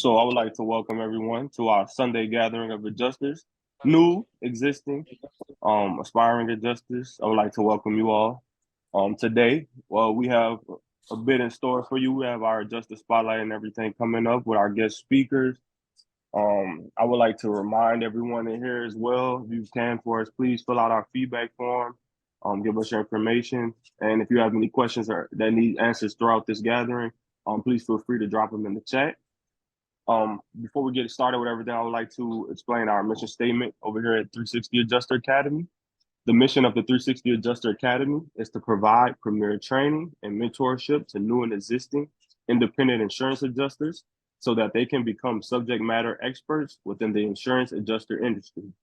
So I would like to welcome everyone to our Sunday gathering of adjusters, new, existing, aspiring adjusters. I would like to welcome you all. Today, well, we have a bit in store for you. We have our adjuster spotlight and everything coming up with our guest speakers. I would like to remind everyone in here as well, if you can for us, please fill out our feedback form. Give us your information. And if you have any questions that need answers throughout this gathering, please feel free to drop them in the chat. Before we get started with everything, I would like to explain our mission statement over here at 360 Adjuster Academy. The mission of the 360 Adjuster Academy is to provide premier training and mentorship to new and existing independent insurance adjusters so that they can become subject matter experts within the insurance adjuster industry.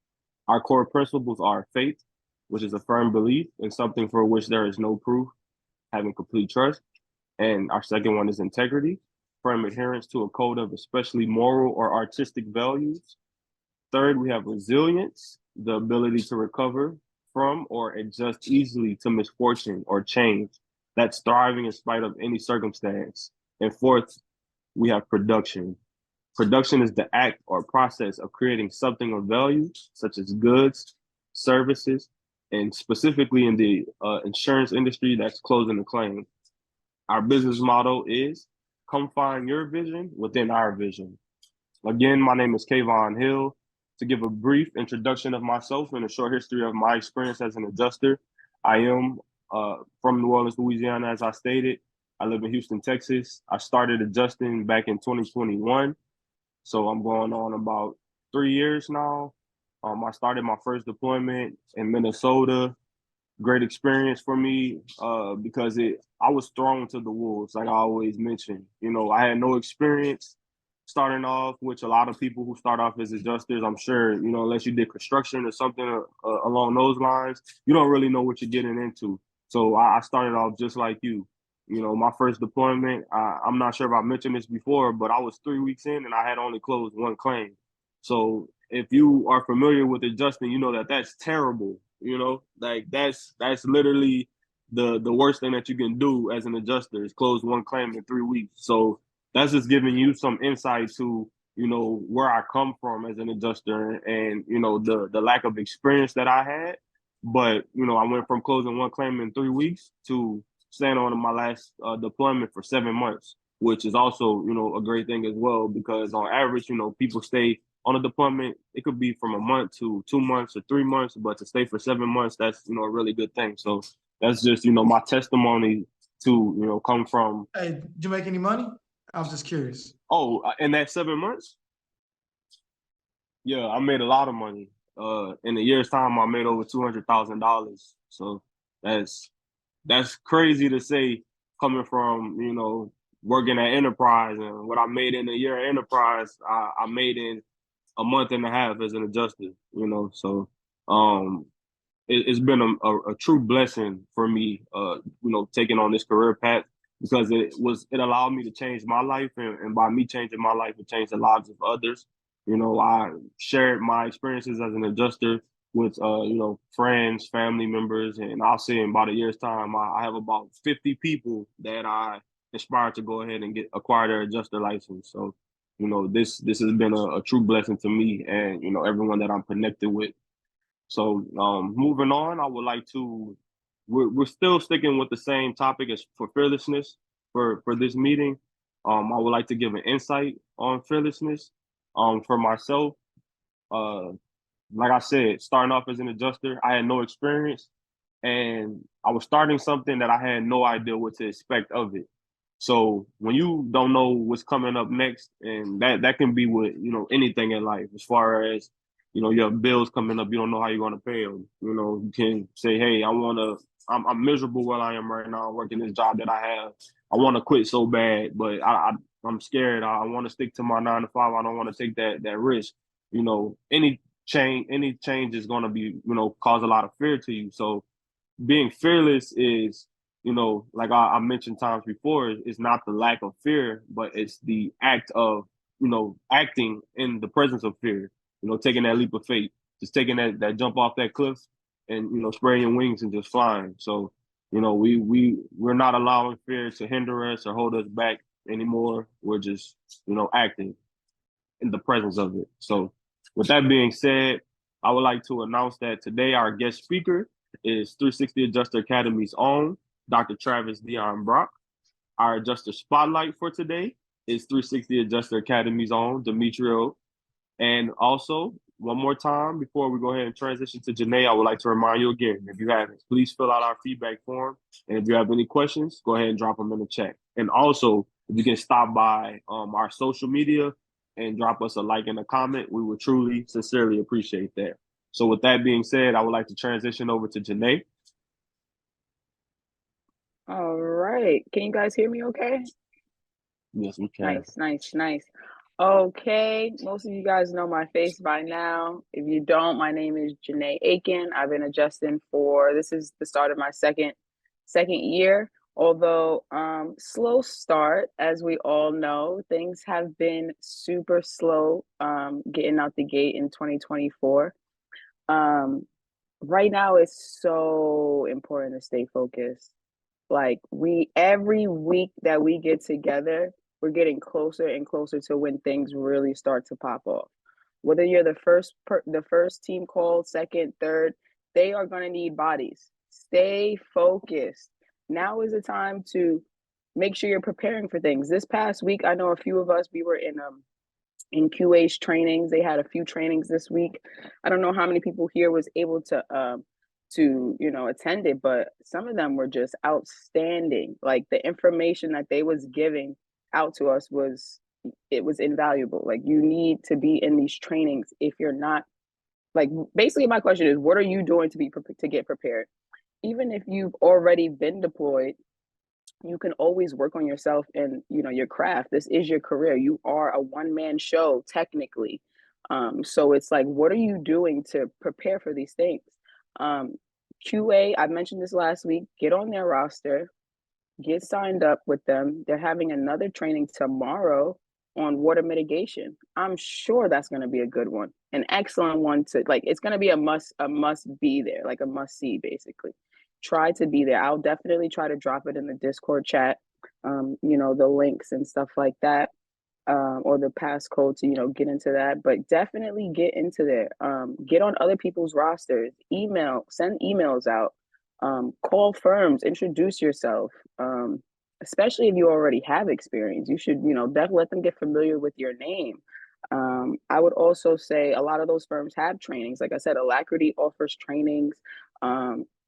Our core principles are faith, which is a firm belief in something for which there is no proof, having complete trust. And our second one is integrity, firm adherence to a code of especially moral or artistic values. Third, we have resilience, the ability to recover from or adjust easily to misfortune or change. That's thriving in spite of any circumstance. And fourth, we have production. Production is the act or process of creating something of value, such as goods, services, and specifically in the insurance industry, that's closing the claim. Our business motto is come find your vision within our vision. Again, my name is Kayvon Hill. To give a brief introduction of myself and a short history of my experience as an adjuster, I am from New Orleans, Louisiana, as I stated. I live in Houston, Texas. I started adjusting back in 2021. So I'm going on about 3 years now. I started my first deployment in Minnesota. Great experience for me because I was thrown to the wolves, like I always mention. You know, I had no experience starting off, which a lot of people who start off as adjusters, I'm sure, you know, unless you did construction or something along those lines, you don't really know what you're getting into. So I started off just like you. You know, my first deployment, I'm not sure if I mentioned this before, but I was 3 weeks in and I had only closed one claim. So if you are familiar with adjusting, you know that that's terrible. You know, like that's literally the worst thing that you can do as an adjuster is close one claim in 3 weeks. So that's just giving you some insight to, you know, where I come from as an adjuster and, you know, the lack of experience that I had. But, you know, I went from closing one claim in 3 weeks to staying on my last deployment for 7 months, which is also, you know, a great thing as well, because on average, you know, people stay on a deployment, it could be from a month to 2 months or 3 months, but to stay for 7 months, that's, you know, a really good thing. So that's just, you know, my testimony to, you know, come from. Hey, did you make any money? I was just curious. Oh, in that 7 months? Yeah, I made a lot of money. In a year's time, I made over $200,000. So that's crazy to say coming from, you know, working at Enterprise, and what I made in a year at Enterprise, I made in a month and a half as an adjuster, you know. So it's been a true blessing for me, you know, taking on this career path, because it allowed me to change my life, and by me changing my life, it changed the lives of others. You know, I shared my experiences as an adjuster with you know, friends, family members, and I'll say in about a year's time, I have about 50 people that I inspired to go ahead and acquire their adjuster license. So, you know, this has been a true blessing to me and, you know, everyone that I'm connected with. So moving on, I would like to, we're still sticking with the same topic as for fearlessness for this meeting. I would like to give an insight on fearlessness. For myself, like I said, starting off as an adjuster, I had no experience, and I was starting something that I had no idea what to expect of it. So when you don't know what's coming up next, and that can be with, you know, anything in life, as far as, you know, you have bills coming up, you don't know how you're going to pay them. You know, you can say, hey, I'm miserable where I am right now, working this job that I have. I want to quit so bad, but I'm scared. I want to stick to my 9 to 5. I don't want to take that risk. You know, any change is going to be, you know, cause a lot of fear to you. So being fearless is, you know, like I mentioned times before, it's not the lack of fear, but it's the act of, you know, acting in the presence of fear, you know, taking that leap of faith, just taking that jump off that cliff and, you know, spreading your wings and just flying. So, you know, we're not allowing fear to hinder us or hold us back anymore. We're just, you know, acting. in the presence of it. So with that being said, I would like to announce that today our guest speaker is 360 Adjuster Academy's own Dr. Travis Dion Brock. Our adjuster spotlight for today is 360 Adjuster Academy's own Demetrio. And also, one more time before we go ahead and transition to Janae, I would like to remind you again, if you haven't, please fill out our feedback form. And if you have any questions, go ahead and drop them in the chat. And also, if you can stop by our social media and drop us a like and a comment, we would truly, sincerely appreciate that. So with that being said, I would like to transition over to Janae. All right. Can you guys hear me okay? Yes, we can. Nice. Okay, most of you guys know my face by now. If you don't, my name is Janae Aiken. I've been adjusting this is the start of my second year. Although slow start, as we all know, things have been super slow getting out the gate in 2024. Right now it's so important to stay focused. Like every week that we get together, we're getting closer and closer to when things really start to pop off. Whether you're the first team called, second, third, they are going to need bodies. Stay focused. Now is the time to make sure you're preparing for things. This past week, I know a few of us, we were in QA's trainings. They had a few trainings this week. I don't know how many people here was able to attend it, but some of them were just outstanding. Like the information that they was giving out to us was invaluable. Like you need to be in these trainings. If you're not, like, basically my question is, what are you doing to get prepared? Even if you've already been deployed, you can always work on yourself and your craft. This is your career. You are a one-man show technically. So it's like, what are you doing to prepare for these things? QA, I mentioned this last week, get on their roster, get signed up with them. They're having another training tomorrow on water mitigation. I'm sure that's going to be a good one, an excellent one it's going to be a must be there, like a must see basically. Try to be there. I'll definitely try to drop it in the Discord chat, the links and stuff like that. Or the passcode to get into that, but definitely get into there. Get on other people's rosters, send emails out, call firms, introduce yourself. Especially if you already have experience, you should definitely let them get familiar with your name. I would also say a lot of those firms have trainings. Like I said, Alacrity offers trainings.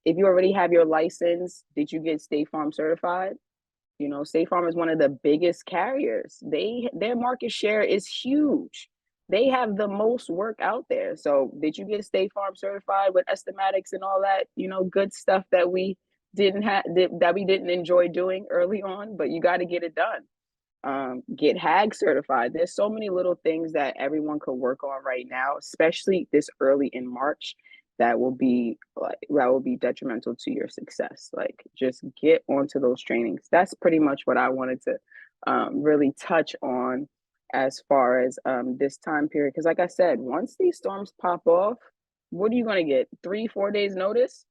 If you already have your license, did you get State Farm certified? State Farm is one of the biggest carriers. Their market share is huge. They have the most work out there. So did you get State Farm certified with estimatics and all that, good stuff that we didn't enjoy doing early on, but you got to get it done. Get HAG certified. There's so many little things that everyone could work on right now, especially this early in March. That will be detrimental to your success. Like, just get onto those trainings. That's pretty much what I wanted to really touch on as far as this time period. Because like I said, once these storms pop off, what are you going to get? 3-4 days notice?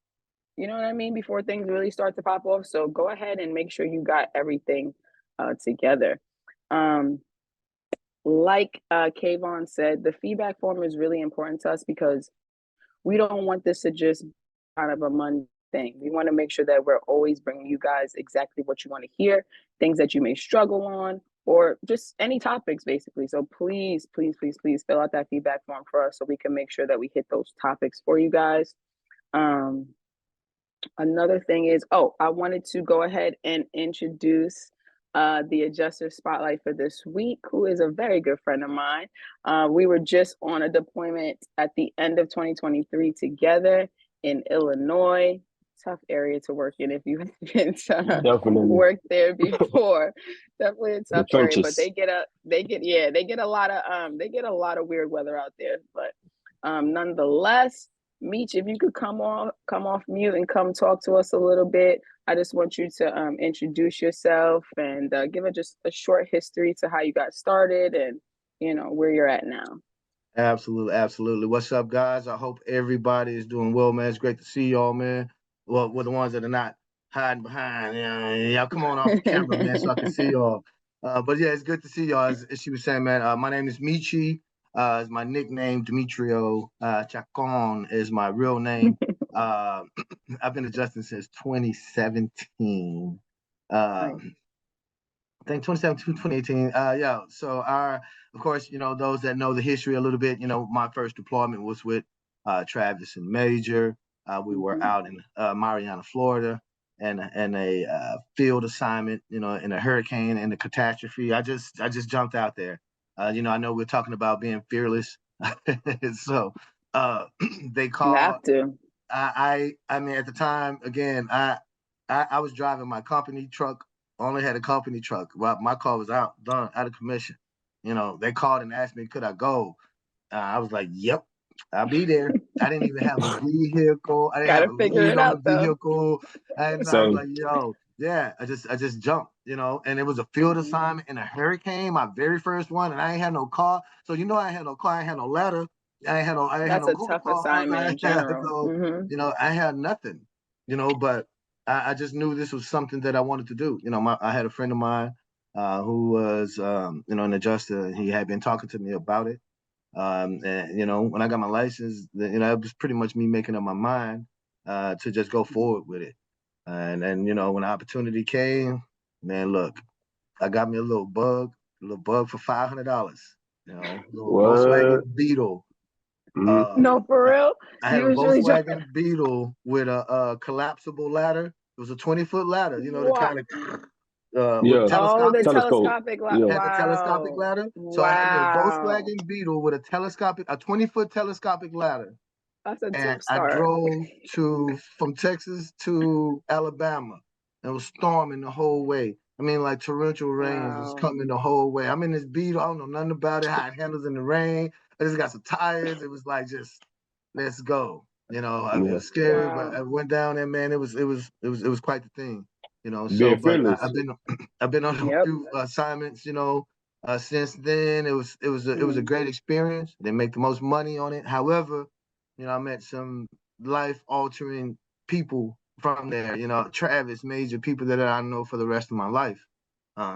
You know what I mean? Before things really start to pop off. So go ahead and make sure you got everything together. Like Kayvon said, the feedback form is really important to us because we don't want this to just kind of a Monday thing. We want to make sure that we're always bringing you guys exactly what you want to hear, things that you may struggle on, or just any topics, basically. So please fill out that feedback form for us so we can make sure that we hit those topics for you guys. Another thing is, I wanted to go ahead and introduce the adjuster spotlight for this week, who is a very good friend of mine. We were just on a deployment at the end of 2023 together in Illinois. Tough area to work in if you haven't worked there before. Definitely a tough area, but they get a lot of weird weather out there. But nonetheless, Meech, if you could come off mute and come talk to us a little bit. I just want you to introduce yourself and give just a short history to how you got started and where you're at now. Absolutely. What's up, guys? I hope everybody is doing well, man. It's great to see y'all, man. Well, with the ones that are not hiding behind, y'all come on off the camera, man, so I can see y'all. But yeah, it's good to see y'all. As she was saying, man, my name is Michi. Is my nickname. Demetrio Chacon is my real name. I've been adjusting since 2017. Nice. I think 2017, 2018. Yeah. So of course, those that know the history a little bit, my first deployment was with Travis and Major. We were out in Mariana, Florida, and a field assignment, in a hurricane and a catastrophe. I just jumped out there. I know we're talking about being fearless. So they You called. have to. I mean, at the time, again, I was driving my company truck. Only had a company truck. Well, my car was out of commission. They called and asked me, could I go? I was like, yep, I'll be there. I didn't even have a vehicle. I didn't have Gotta a figure lead it on the out though. vehicle. And I was Same. like, yo, yeah, I just jumped, and it was a field assignment in a hurricane, my very first one, and I ain't had no car. So I ain't had no car, I ain't had no ladder, I ain't had That's no a Google tough car. assignment in general. So, I had nothing, but I just knew this was something that I wanted to do. I had a friend of mine who was, an adjuster, and he had been talking to me about it. And when I got my license, it was pretty much me making up my mind to just go forward with it. And when the opportunity came, man, look, I got me a little bug for $500. Little Volkswagen What? Beetle. No, for I, real. I had You a was really Volkswagen Beetle with a collapsible ladder. It was a 20-foot ladder. The Wow. kind of with Yeah. Oh, the telescopic. Telescope. telescopic. Yeah. Had the telescopic Wow. ladder. So I had me a Wow. Volkswagen Beetle with a 20-foot telescopic ladder. That's a And tip I start. drove from Texas to Alabama. It was storming the whole way. I mean, like torrential rains was Wow. coming the whole way. I'm in this Beetle. I don't know nothing about it, how it handles in the rain. I just got some tires. It was like, just let's go. It Yeah. was scary, but Wow. I went down there, man. It was quite the thing. So, Being but fearless. I've been on a Yep. few assignments, since then. It was a great experience. They make the most money on it. However, I met some life-altering people from there. Travis, Major, people that I know for the rest of my life.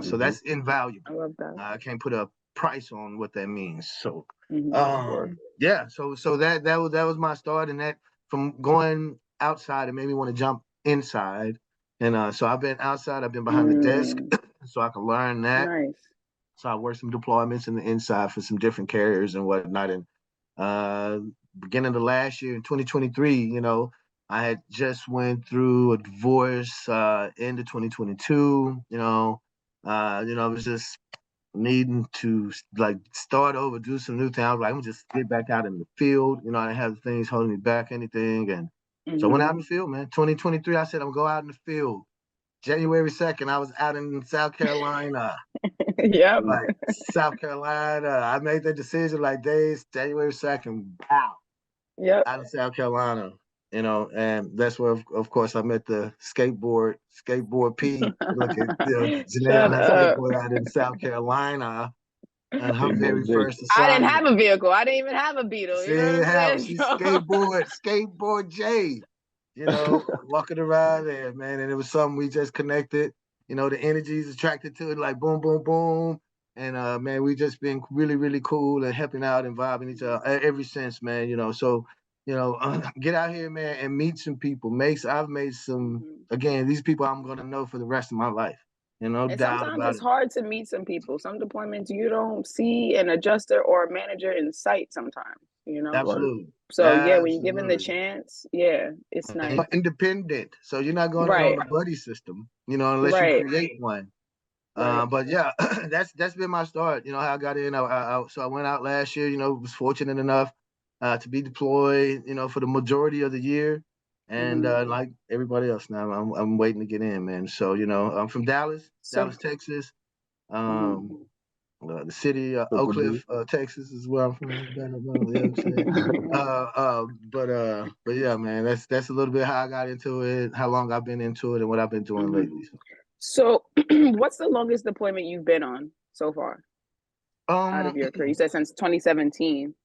So that's I invaluable. love that. I can't put a price on what that means. So, Word. yeah. So that was my start, and that from going outside, it made me want to jump inside. And so I've been outside. I've been behind the desk, so I can learn that. Nice. So I worked some deployments in the inside for some different carriers and whatnot. And beginning of last year in 2023, I had just went through a divorce end of 2022. I was just needing to like start over, do some new things. I was like, I'm gonna just get back out in the field. I didn't have things holding me back, anything. And so I went out in the field, man. 2023, I said, I'm gonna go out in the field. January 2nd, I was out in South Carolina. Yep. Like South Carolina, I made that decision like days, January 2nd, out Yep. of South Carolina, and that's where, of course, I met the skateboard P. Look at Janelle Shut on that up. skateboard out in South Carolina, and her very Skateboard J. first I didn't have assignment. a vehicle. I didn't even have a Beetle. You know See what how I'm saying? she's skateboard J, walking around there, man, and it was something we just connected. The energies attracted to it, like boom, boom, boom. And man, we just been really, really cool and helping out and vibing each other ever since, man. So, get out here, man, and meet some people. I've made some, again, these people I'm gonna know for the rest of my life. No And doubt sometimes about it's it. hard to meet some people. Some deployments you don't see an adjuster or a manager in sight sometimes. Right. Absolutely. So yeah, when you're given the Absolutely. chance, yeah, it's And nice. you're independent, so you're not going in on Right. a buddy system, unless you Right. create one. Right. But yeah, that's been my start. How I got in. So I went out last year. Was fortunate enough to be deployed. For the majority of the year, and like everybody else now, I'm waiting to get in, man. So I'm from Dallas, So Texas. mhm. The city Oak Triple D. Cliff, Texas is where I'm from. You know what I'm saying? But yeah, man, that's a little bit how I got into it, how long I've been into it, and what I've been doing lately. So what's the longest deployment you've been on so far out of your career? You said since 2017.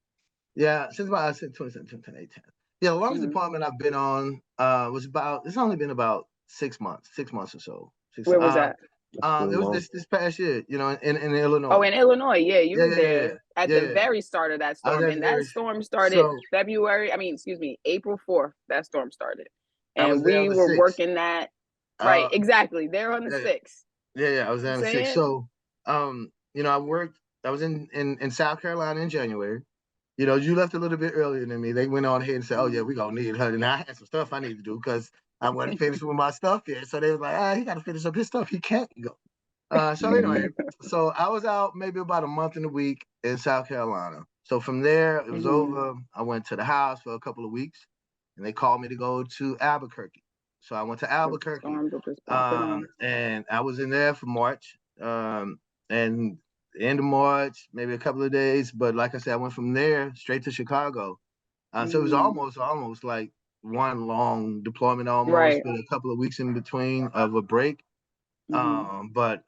Yeah, I said 2017, 2018. Yeah, the longest deployment I've been on it's only been about 6 months or so. Where was that? Cool, It was man. this past year, you know, in Illinois. Oh, in Illinois, yeah, you Yeah, were yeah, yeah, there at yeah, the yeah. very start of that I was storm, at the and that very storm started so April 4th. That storm started, I was and there on we the were 6th. working that right Uh, exactly there on the yeah, 6th. yeah. I was there I'm on the 6th. saying, So, you know, I was in South Carolina in January. You know, you left a little bit earlier than me. They went on ahead and said, "Oh yeah, we gonna need her." And I had some stuff I need to do because I wasn't finished with my stuff yet. So they was like, "Ah, he got to finish up his stuff. He can't go." So anyway, Mhm. so I was out maybe about a month and a week in South Carolina. So from there, it was Mhm. over. I went to the house for a couple of weeks, and they called me to go to Albuquerque. So I went to the Albuquerque, storms are just popping off. and I was in there for March, and the end of March, maybe a couple of days. But like I said, I went from there straight to Chicago. So it was Mm. almost like one long deployment, almost Right. with a couple of weeks in between of a break. Mhm. But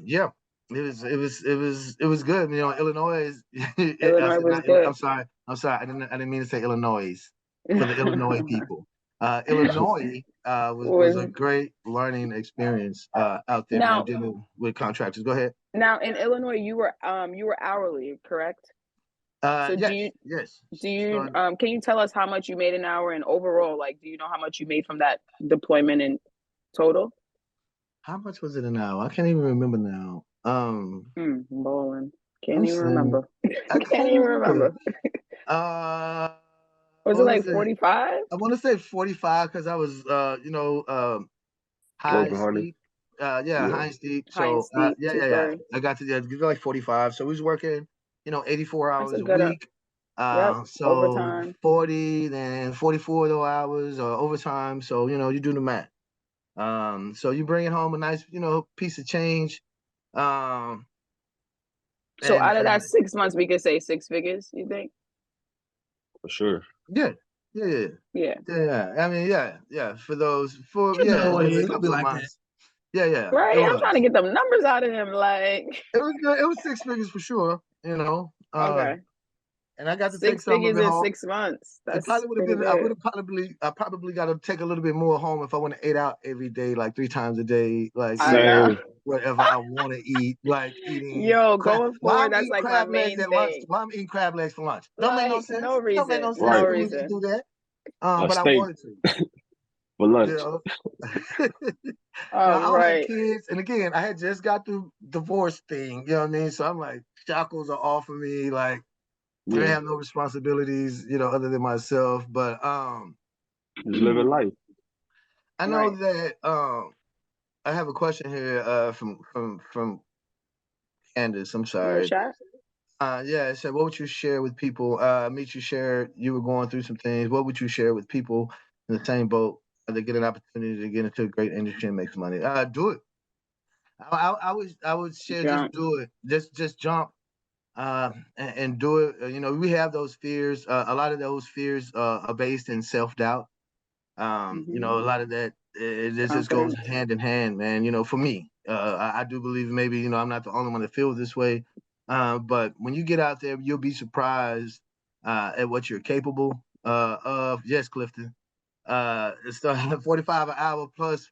yeah, it was good. You know, Illinois is. I Illinois said was not. good. I'm sorry. I didn't mean to say Illinois for the Illinois people. Illinois was a Was great learning experience out there, man. now Dealing with contractors. Go ahead. now in Illinois, you were hourly, correct? So Yes. do you So can you tell us how much you made an hour, and overall, like, do you know how much you made from that deployment in total? how much was it an hour? I can't even remember now. Bowling. Can't Let's even see. remember. I Can't can't even remember. remember. Uh, Was it what was like it? 45? I want to say 45 because I was, high Working harder. steep. Yeah, Yeah. high steep. High and So, steep, yeah. 240. I got to like 45. So we was working, 84 That's a hours a good week. yep, So overtime. 40, then 44 though hours overtime. So, you do the math. So you bring it home a nice, piece of change. Um, So and out of that 6 months, we could say six figures, you think? For sure. yeah, yeah, yeah. Yeah. Yeah, I mean, yeah. You know it Maybe a is. It'll be couple of like that. months. Yeah, it Right? I'm trying to was. get them numbers out of him. Like, It was good. It was six figures for sure, okay. and I got to take Six some of figures it in home. 6 months. It That's probably would have pretty been. good. I probably got to take a little bit more home if I would have ate out every day, like 3 times a day, like I eating know. Same. whatever I want to eat, like eating Yo, crab. going Why forward, I'm that's eating like my crab legs main at lunch? thing. Why I'm eating crab legs for lunch? Don't make no Like, no sense. Don't make no reason. sense No Right. for me to reason. do that. A But I steak wanted to. for You lunch. know. All Now I don't have right. kids, and again, I had just got through divorce thing. You know what I mean? So I'm like, shackles are off of me. Like I Yeah. have no responsibilities, other than myself. But Just living life. I know Right. that I have a question here from Candace. I'm In the sorry. chat? Yeah, it said, what would you share with people? Meet you shared you were going through some things. What would you share with people in the same boat? They get an opportunity to get into a great industry and make some money. Do it. I would share just Jump. do it. Just jump and do it. We have those fears. A lot of those fears are based in self-doubt. A lot of that it just goes Confidence. hand in hand, man. For me, I do believe maybe I'm not the only one that feels this way. But when you get out there, you'll be surprised at what you're capable of. Yes, Clifton. It's 45 an hour plus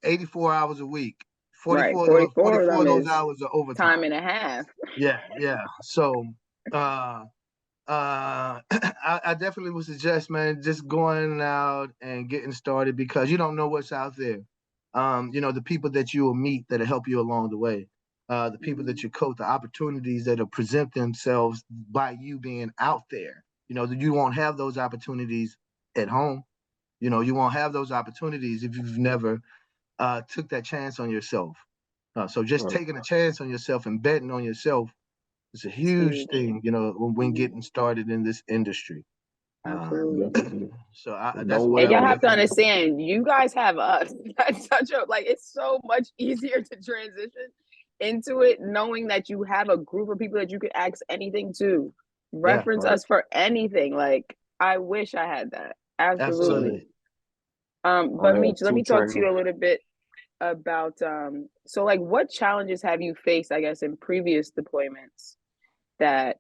84 hours a week. Right. 44 of 44 them of those is hours are overtime. time and a half. Yeah. So, uh, I definitely would suggest, man, just going out and getting started because you don't know what's out there. The people that you will meet that'll help you along the way. The people that you coach, the opportunities that'll present themselves by you being out there. You won't have those opportunities at home. You won't have those opportunities if you've never took that chance on yourself. So just Right. taking a chance on yourself and betting on yourself is a It's huge huge. thing, when getting started in this industry. Absolutely. Definitely. So And that's don't what And wear I y'all would have to recommend. understand, you guys have us. That's such a like it's so much easier to transition into it knowing that you have a group of people that you could ask anything to. Yeah, Reference right. us for anything. Like I wish I had that. Absolutely. absolutely. But I have Meech, let two me talk to trainers. you a little bit about so like what challenges have you faced, I guess, in previous deployments that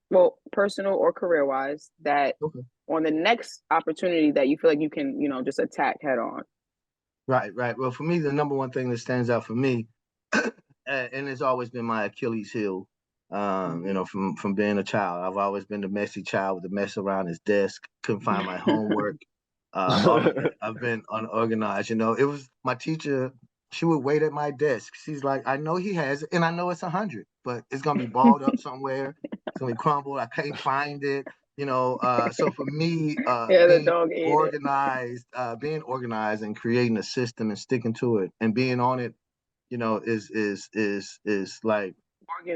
well, personal or career wise, that Okay. on the next opportunity that you feel like you can, just attack head on. Right. Well, for me, the number one thing that stands out for me and it's always been my Achilles heel. You know, from being a child, I've always been the messy child with the mess around his desk. Couldn't find my homework. All of that. I've been unorganized. You know, it was my teacher. She would wait at my desk. She's like, I know he has it, and I know it's 100, but it's gonna be balled up somewhere. It's gonna be crumbled. I can't find it. You know, so for me, Yeah, the dog ate it. being organized and creating a system and sticking to it and being on it, you know, is like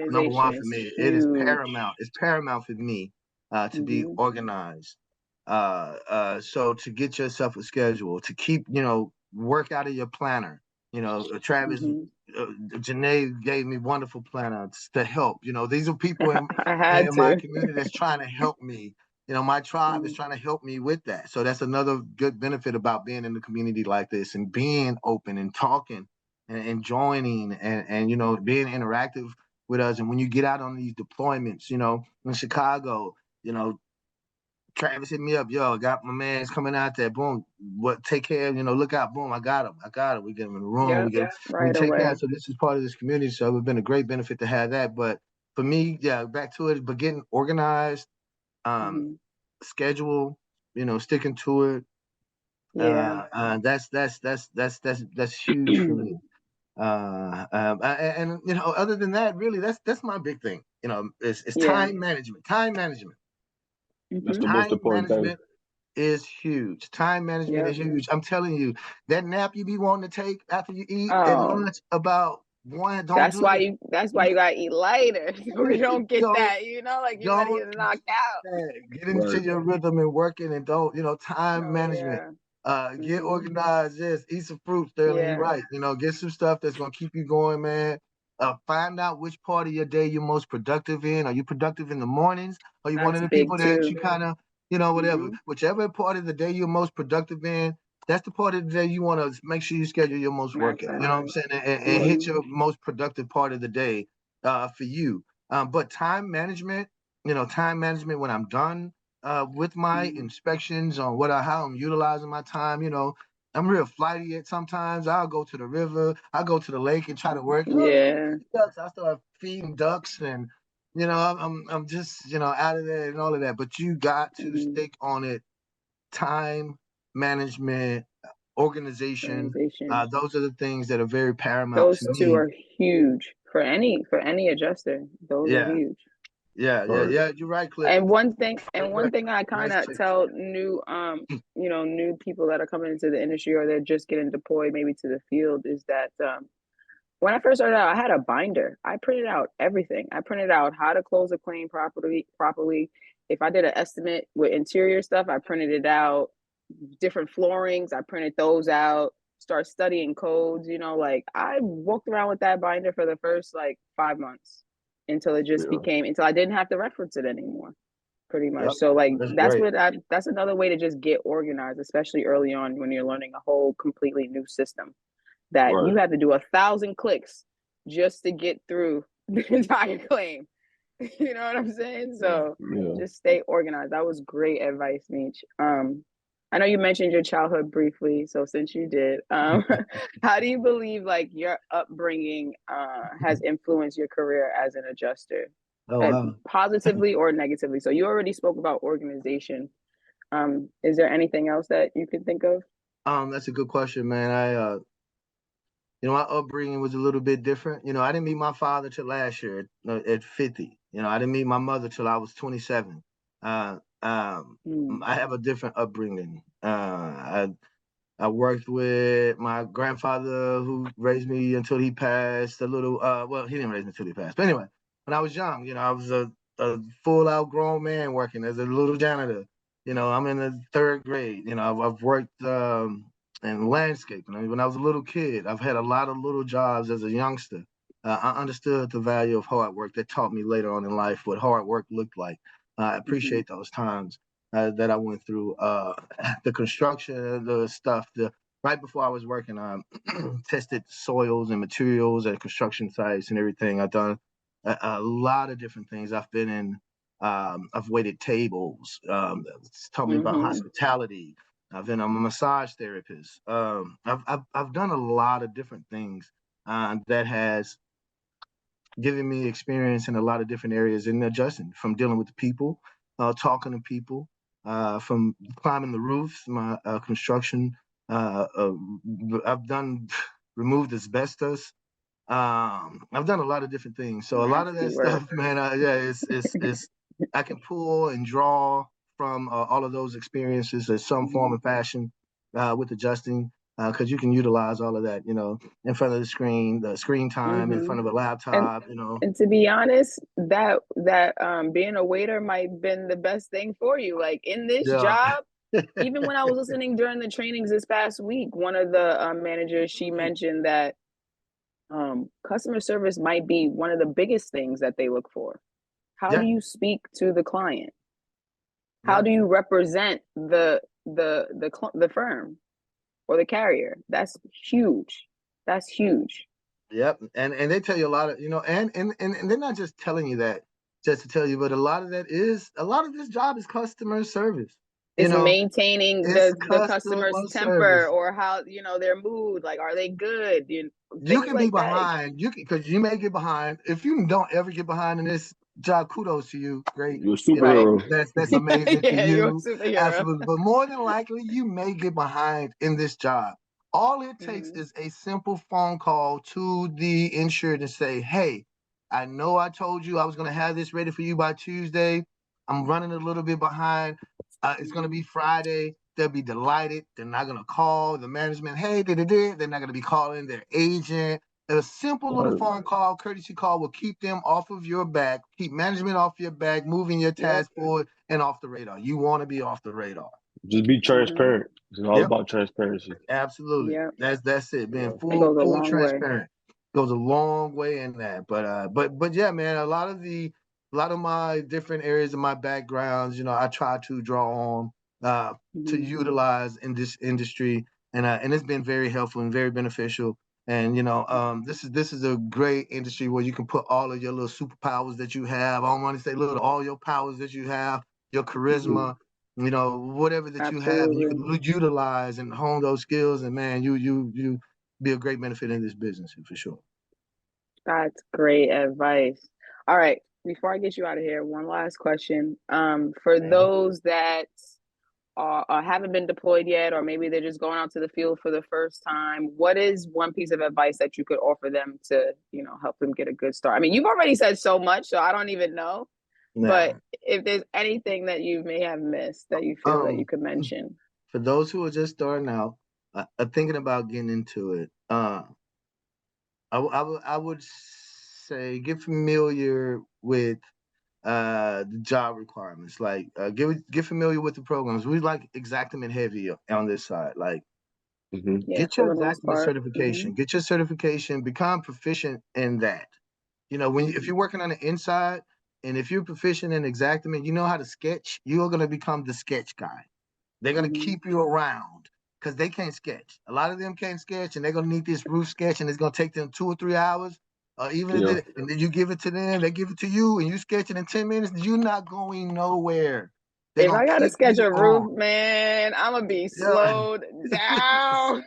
number Organization one for is me. It is huge. paramount. It's paramount for me to be Hmm. organized. So to get yourself a schedule, to keep, you know, work out of your planner. You know, Travis, Hmm. Janae gave me wonderful planners to help. You know, these are people I had in my to. community that's trying to help me. You know, my tribe is Mhm. trying to help me with that. So that's another good benefit about being in a community like this and being open and talking and joining and you know being interactive with us. And when you get out on these deployments, you know, in Chicago, you know, Travis hit me up, yo, I got my man's coming out there, boom, what take care, you know, look out, boom, I got him. We get him in the room, Yep, we right take care. away. So this is part of this community. So it's been a great benefit to have that. But for me, yeah, back to it, but getting organized, um, Hmm. schedule, you know, sticking to it. Yeah. That's huge for me. And you know, other than that, really, that's my big thing. You know, it's Yeah. time management. Time management. That's Hmm. the most Time important thing. management is huge. Time management Yep. is huge. I'm telling you, that nap you be wanting to take after you eat at Oh, lunch about one, don't do that. that's why you gotta eat lighter. So we don't get Don't that, like you're ready don't to knock out. get Right. into your rhythm and working and don't, you know, time Oh management. yeah. Get Hmm. organized. Yes, eat some fruit, Sterling. You're Yeah. right. You know, get some stuff that's gonna keep you going, man. Find out which part of your day you're most productive in. Are you productive in the mornings? Are you one That's of the big people that too. you kind of, you know, whatever, Hmm. whichever part of the day you're most productive in, that's the part of the day you want to make sure you schedule your most workout. You know what I'm Maximize. saying? And Right. hit Hmm. your most productive part of the day for you. But time management, you know, time management when I'm done with my Hmm. inspections on how I'm utilizing my time, you know, I'm real flighty at sometimes. I'll go to the river, I'll go to the lake and try to work. Oh, look at Yeah. these ducks. I start feeding ducks and you know, I'm just, you know, out of there and all of that. But you got to Hmm. stick on it. Time management, organization. Organization. Those are the things that are very paramount to Those two me. are huge for any adjuster. Those are Yeah, huge. Right. yeah. You're right, Cliff. And one thing I kind Nice of checks. tell new people that are coming into the industry or they're just getting deployed maybe to the field is that when I first started out, I had a binder. I printed out everything. I printed out how to close a claim properly. If I did an estimate with interior stuff, I printed it out. Different floorings, I printed those out. Start studying codes. Like I walked around with that binder for the first like 5 months Yeah. until I didn't have to reference it anymore. Pretty Yep, much. So like that's great. that's another way to just get organized, especially early on when you're learning a whole completely new system that Right. you have to do 1,000 clicks just to get through the entire claim. You know what I'm saying? So Yeah. just stay organized. That was great advice, Meech. I know you mentioned your childhood briefly, so since you did, how do you believe like your upbringing has influenced your career as an adjuster, Oh wow. positively or negatively? So you already spoke about organization. Is there anything else that you can think of? That's a good question, man. You know, my upbringing was a little bit different. You know, I didn't meet my father till last year at 50. You know, I didn't meet my mother till I was 27. Mm, I have a different upbringing. I worked with my grandfather who raised me until he passed a little, well, he didn't raise me until he passed. But anyway, when I was young, you know, I was a full out grown man working as a little janitor. You know, I'm in the third grade. You know, I've worked in landscaping. I mean, when I was a little kid, I've had a lot of little jobs as a youngster. I understood the value of hard work. That taught me later on in life what hard work looked like. I mm-hmm, appreciate those times that I went through. The construction, the stuff, the right before I was working on tested soils and materials at construction sites and everything. I've done a lot of different things. I've been in, I've waited tables. It's taught me about mm-hmm, hospitality. I'm a massage therapist. I've done a lot of different things that has given me experience in a lot of different areas in adjusting, from dealing with the people, talking to people, from climbing the roofs, my construction. I've done removed asbestos. I've done a lot of different things. So a lot of that Nasty work. stuff, man, yeah, it's I can pull and draw from all of those experiences in some form or fashion with adjusting, because you can utilize all of that, in front of the screen time, in front of a And laptop, and to be honest, that being a waiter might have been the best thing for you. Like in this Yeah. job, even when I was listening during the trainings this past week, one of the managers, she mentioned that customer service might be one of the biggest things that they look for. How Yeah. do you speak to the client? How Yeah. do you represent the firm or the carrier? That's huge. That's huge. Yep. And they tell you a lot of, and they're not just telling you that just to tell you, but a lot of this job is customer service. It's maintaining It's the customer customer's temper, service. or how their mood. Like, are they good? You Things can be like that. behind. Because you may get behind. If you don't ever get behind in this job, kudos to you. Great. You're a Right. superhero. That's amazing for Yeah, you're a you. superhero. Absolutely. But more than likely, you may get behind in this job. All it takes is a simple phone call to the insured and say, hey, I know I told you I was going to have this ready for you by Tuesday. I'm running a little bit behind. It's going to be Friday. They'll be delighted. They're not going to call the management. Hey, they're not going to be calling their agent. A simple little phone call, courtesy call, will keep them off of your back, keep management off your back, moving your task forward and off the radar. You want to be off the radar. Just be transparent. It's all about transparency. Absolutely. Yep. That's it. Being It goes a full long way. transparent goes a long way in that. But yeah, man, a lot of my different areas of my backgrounds, I try to draw on to utilize in this industry, and it's been very helpful and very beneficial. And this is a great industry where you can put all of your little superpowers that you have. I don't want to say all your powers that you have, your charisma, whatever that you have, you can utilize and hone those skills. And man, you be a great benefit in this business for sure. That's great advice. All right, before I get you out of here, one last question. For those that haven't been deployed yet, or maybe they're just going out to the field for the first time, what is one piece of advice that you could offer them to, help them get a good start? I mean, you've already said so much, so I don't even know. But if there's anything that you may have missed that you feel that you could mention. For those who are just starting out, thinking about getting into it, I would say get familiar with the job requirements. Like get familiar with the programs. We like Exactament heavy on this side. Like get your Exactament certification. Get your certification. Become proficient in that. If you're working on the inside, and if you're proficient in Exactament, you know how to sketch. You're going to become the sketch guy. They're going to keep you around because they can't sketch. A lot of them can't sketch, and they're going to need this roof sketch, and it's going to take them 2 or 3 hours. And then you give it to them, they give it to you, and you sketch it in 10 minutes. You're not going nowhere. If I got to sketch a roof, man, I'm going to be slowed down.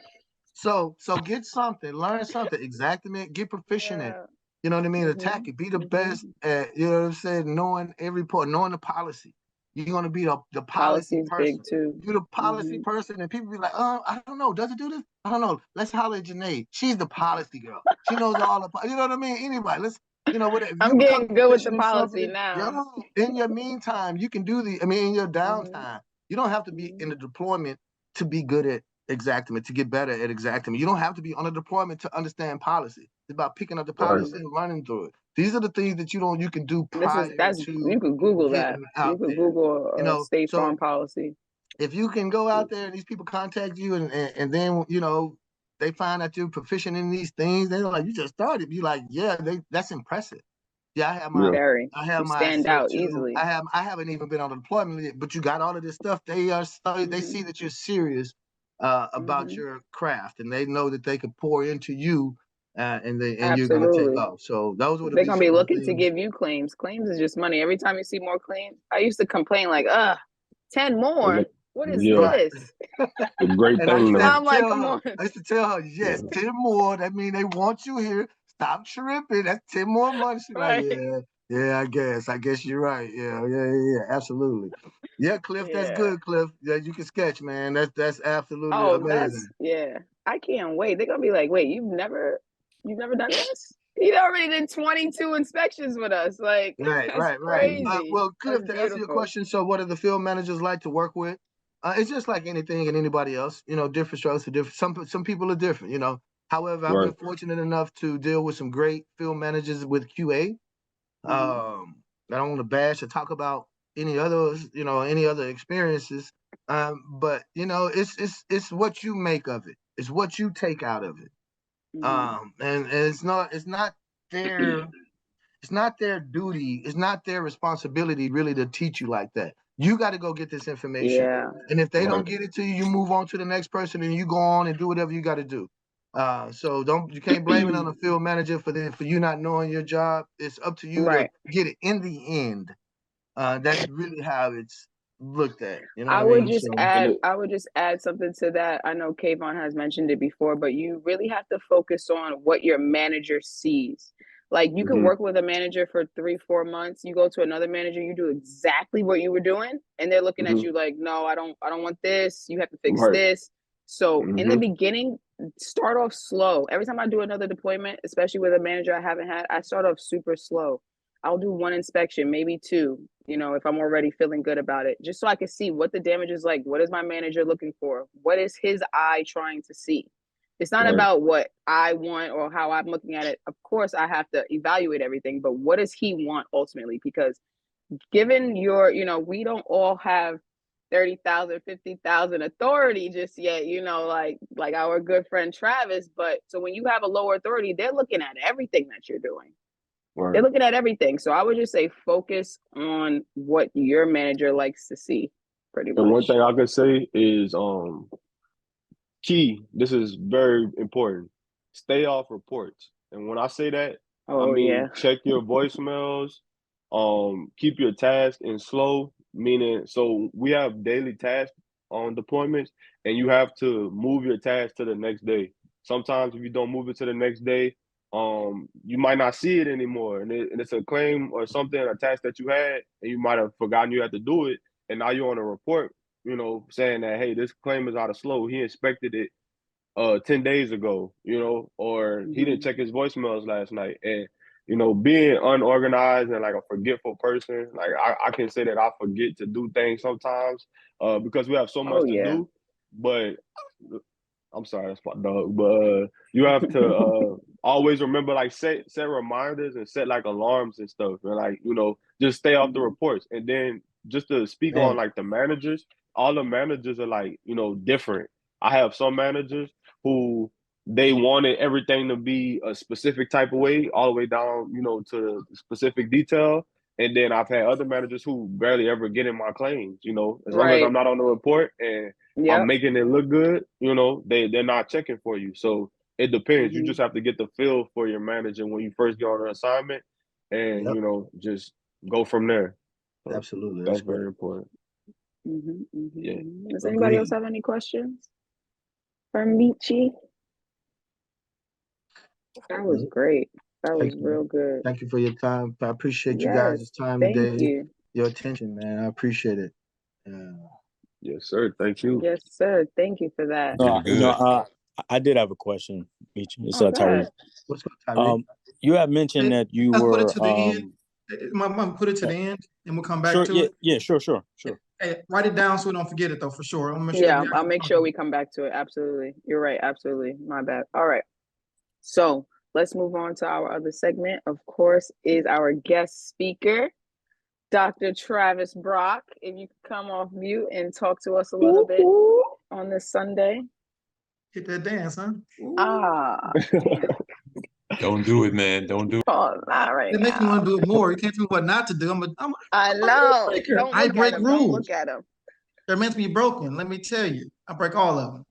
So get something, learn something, Exactament, get proficient in. You know what I mean? Attack it. Be the best at, you know what I'm saying, knowing every part, knowing the policy. You're going to be the policy person. Big too. You're the policy person, and people be like, I don't know. Does it do this? I don't know. Let's holler at Janae. She's the policy girl. She knows all the, you know what I mean? Anybody, whatever. I'm getting good with the policy now. In your meantime, you can do in your downtime, you don't have to be in the deployment to be good at Exactament, to get better at Exactament. You don't have to be on a deployment to understand policy. It's about picking up the policy and running through it. These are the things that you can do prior to you could Google that. You could Google State Farm policy. If you can go out there and these people contact you and then they find that you're proficient in these things, they're like, you just started. Be like, yeah, that's impressive. Yeah, I have my stand out easily. I haven't even been on the deployment yet, but you got all of this stuff. They see that you're serious about your craft, and they know that they could pour into you, and you're gonna take off. So those would they're gonna be looking to give you claims. Claims is just money. Every time you see more claims, I used to complain like, 10 more. What is Yeah, this? a great And I thing used to though. have I'm to like, tell come her, on. I used to tell her, Yeah. yes, 10 more. That means they want you here. Stop tripping. That's 10 more months. She's like, Right. yeah, I guess you're right. Yeah, absolutely. Yeah, Cliff, that's Yeah. good, Cliff. Yeah, you can sketch, man. That's absolutely Oh, that's amazing. yeah. I can't wait. They're gonna be like, wait, you've never done this? You already did 22 inspections with us. Like, that's Right. crazy. Well, That's Cliff, to answer your beautiful. question, so what do the field managers like to work with? It's just like anything and anybody else. Different strokes for different. Some people are different. However, I've Right. been fortunate enough to deal with some great field managers with QA. I don't want to bash or talk about any others, any other experiences. But it's what you make of it. It's what you take out of it. And it's not their it's not their duty, it's not their responsibility really to teach you like that. You got to go get this information. Yeah. And if they Right. don't get it to you, you move on to the next person and you go on and do whatever you got to do. So you can't blame it on the field manager for you not knowing your job. It's up to you to Right. get it in the end. That's really how it's looked at. You know what I I would mean? just So And add it, I would just add something to that. I know Kayvon has mentioned it before, but you really have to focus on what your manager sees. Like you can mhm, work with a manager for 3-4 months. You go to another manager, you do exactly what you were doing, and they're looking at mhm, you like, no, I don't want this. You have to fix right. this. So in the Mhm, beginning, start off slow. Every time I do another deployment, especially with a manager I haven't had, I start off super slow. I'll do one inspection, maybe two, if I'm already feeling good about it, just so I can see what the damage is like. What is my manager looking for? What is his eye trying to see? It's not right. about what I want or how I'm looking at it. Of course, I have to evaluate everything, but what does he want ultimately? Because given we don't all have 30,000, 50,000 authority just yet, like our good friend Travis. But so when you have a lower authority, they're looking at everything that you're doing. They're Right. looking at everything. So I would just say focus on what your manager likes to see, pretty And one much. thing I could say is key, this is very important. Stay off reports. And when I say that, I Oh yeah. mean check your voicemails, keep your tasks in slow, meaning so we have daily tasks on deployments and you have to move your task to the next day. Sometimes if you don't move it to the next day, you might not see it anymore. And it's a claim or something, a task that you had, and you might have forgotten you had to do it. And now you're on a report, saying that, hey, this claim is out of slow. He inspected it 10 days ago, or he didn't check his voicemails last night. And, being unorganized and like a forgetful person, like I can say that I forget to do things sometimes because we have so much Oh to yeah. do. But I'm sorry, that's my dog. But you have to always remember, like set reminders and set like alarms and stuff, and like just stay off the reports. And then just to speak on man, like the managers, all the managers are like different. I have some managers who they wanted everything to be a specific type of way, all the way down, to the specific detail. And then I've had other managers who barely ever get in my claims, as long as I'm Right. not on the report and I'm Yep. making it look good, they're not checking for you. So it depends. You just have to get the feel for your manager when you first get on an assignment and, yep, just go from there. So absolutely. That's that's great. very important. Yeah. Does anybody else Agreed. have any questions for Michi? That was great. That was Thank you. real good. Thank you for your time. I appreciate you Yes. guys' time Thank today, you. your attention, man. I appreciate it. Yes, sir. Thank you. Yes, sir. Thank you for that. No, Good. I did have a question, Beach. It's Oh, go Tyree. ahead. What's up, Tyreek? You had mentioned Hey, that you let's put it were to the end. Put it to the end, and we'll come back sure. to Yeah, it. yeah, sure. Hey, write it down so we don't forget it, though, for sure. I'm gonna make sure Yeah, we I'll actually make talk sure about we come back to it. Absolutely. You're right. Absolutely. My bad. All right. So let's move on to our other segment. Of course, is our guest speaker, Dr. Travis Brock. If you could come off mute and talk to us a little bit on this Sunday. Hit that dance, huh? Ah, damn. Don't do it, man. Don't do it. Oh, not right That makes me now. want to do it more. You can't tell me what not to do. I'm I a rule know. breaker. Don't I look at break him. Don't rules. look at him. They're meant to be broken. Let me tell you. I break all of them.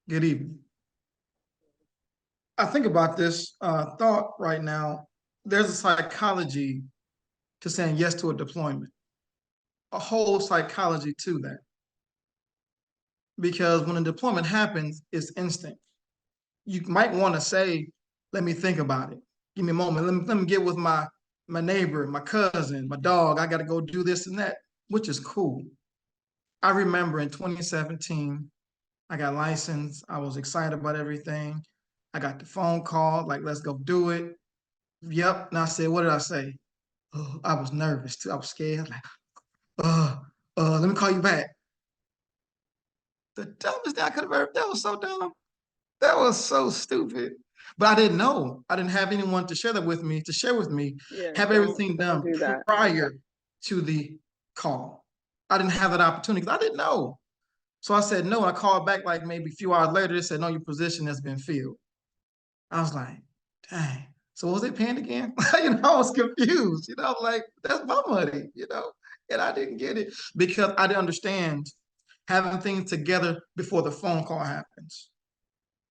Good evening. I think about this thought right now. There's a psychology to saying yes to a deployment. a whole psychology to that. Because when a deployment happens, it's instant. You might want to say, let me think about it. Give me a moment. Let me get with my neighbor, my cousin, my dog. I got to go do this and that, which is cool. I remember in 2017, I got licensed. I was excited about everything. I got the phone call, like, let's go do it. Yep. And I said, what did I say? Oh, I was nervous too. I was scared. Like, let me call you back. The dumbest thing I could have ever, that was so dumb. That was so stupid. But I didn't know. I didn't have anyone to share that with me, Yeah, have don't everything done do that. prior to the call. I didn't have that opportunity because I didn't know. So I said no. I called back like maybe a few hours later. They said, no, your position has been filled. I was like, dang. So what was they paying again? I was confused. Like, that's my money, and I didn't get it because I didn't understand having things together before the phone call happens.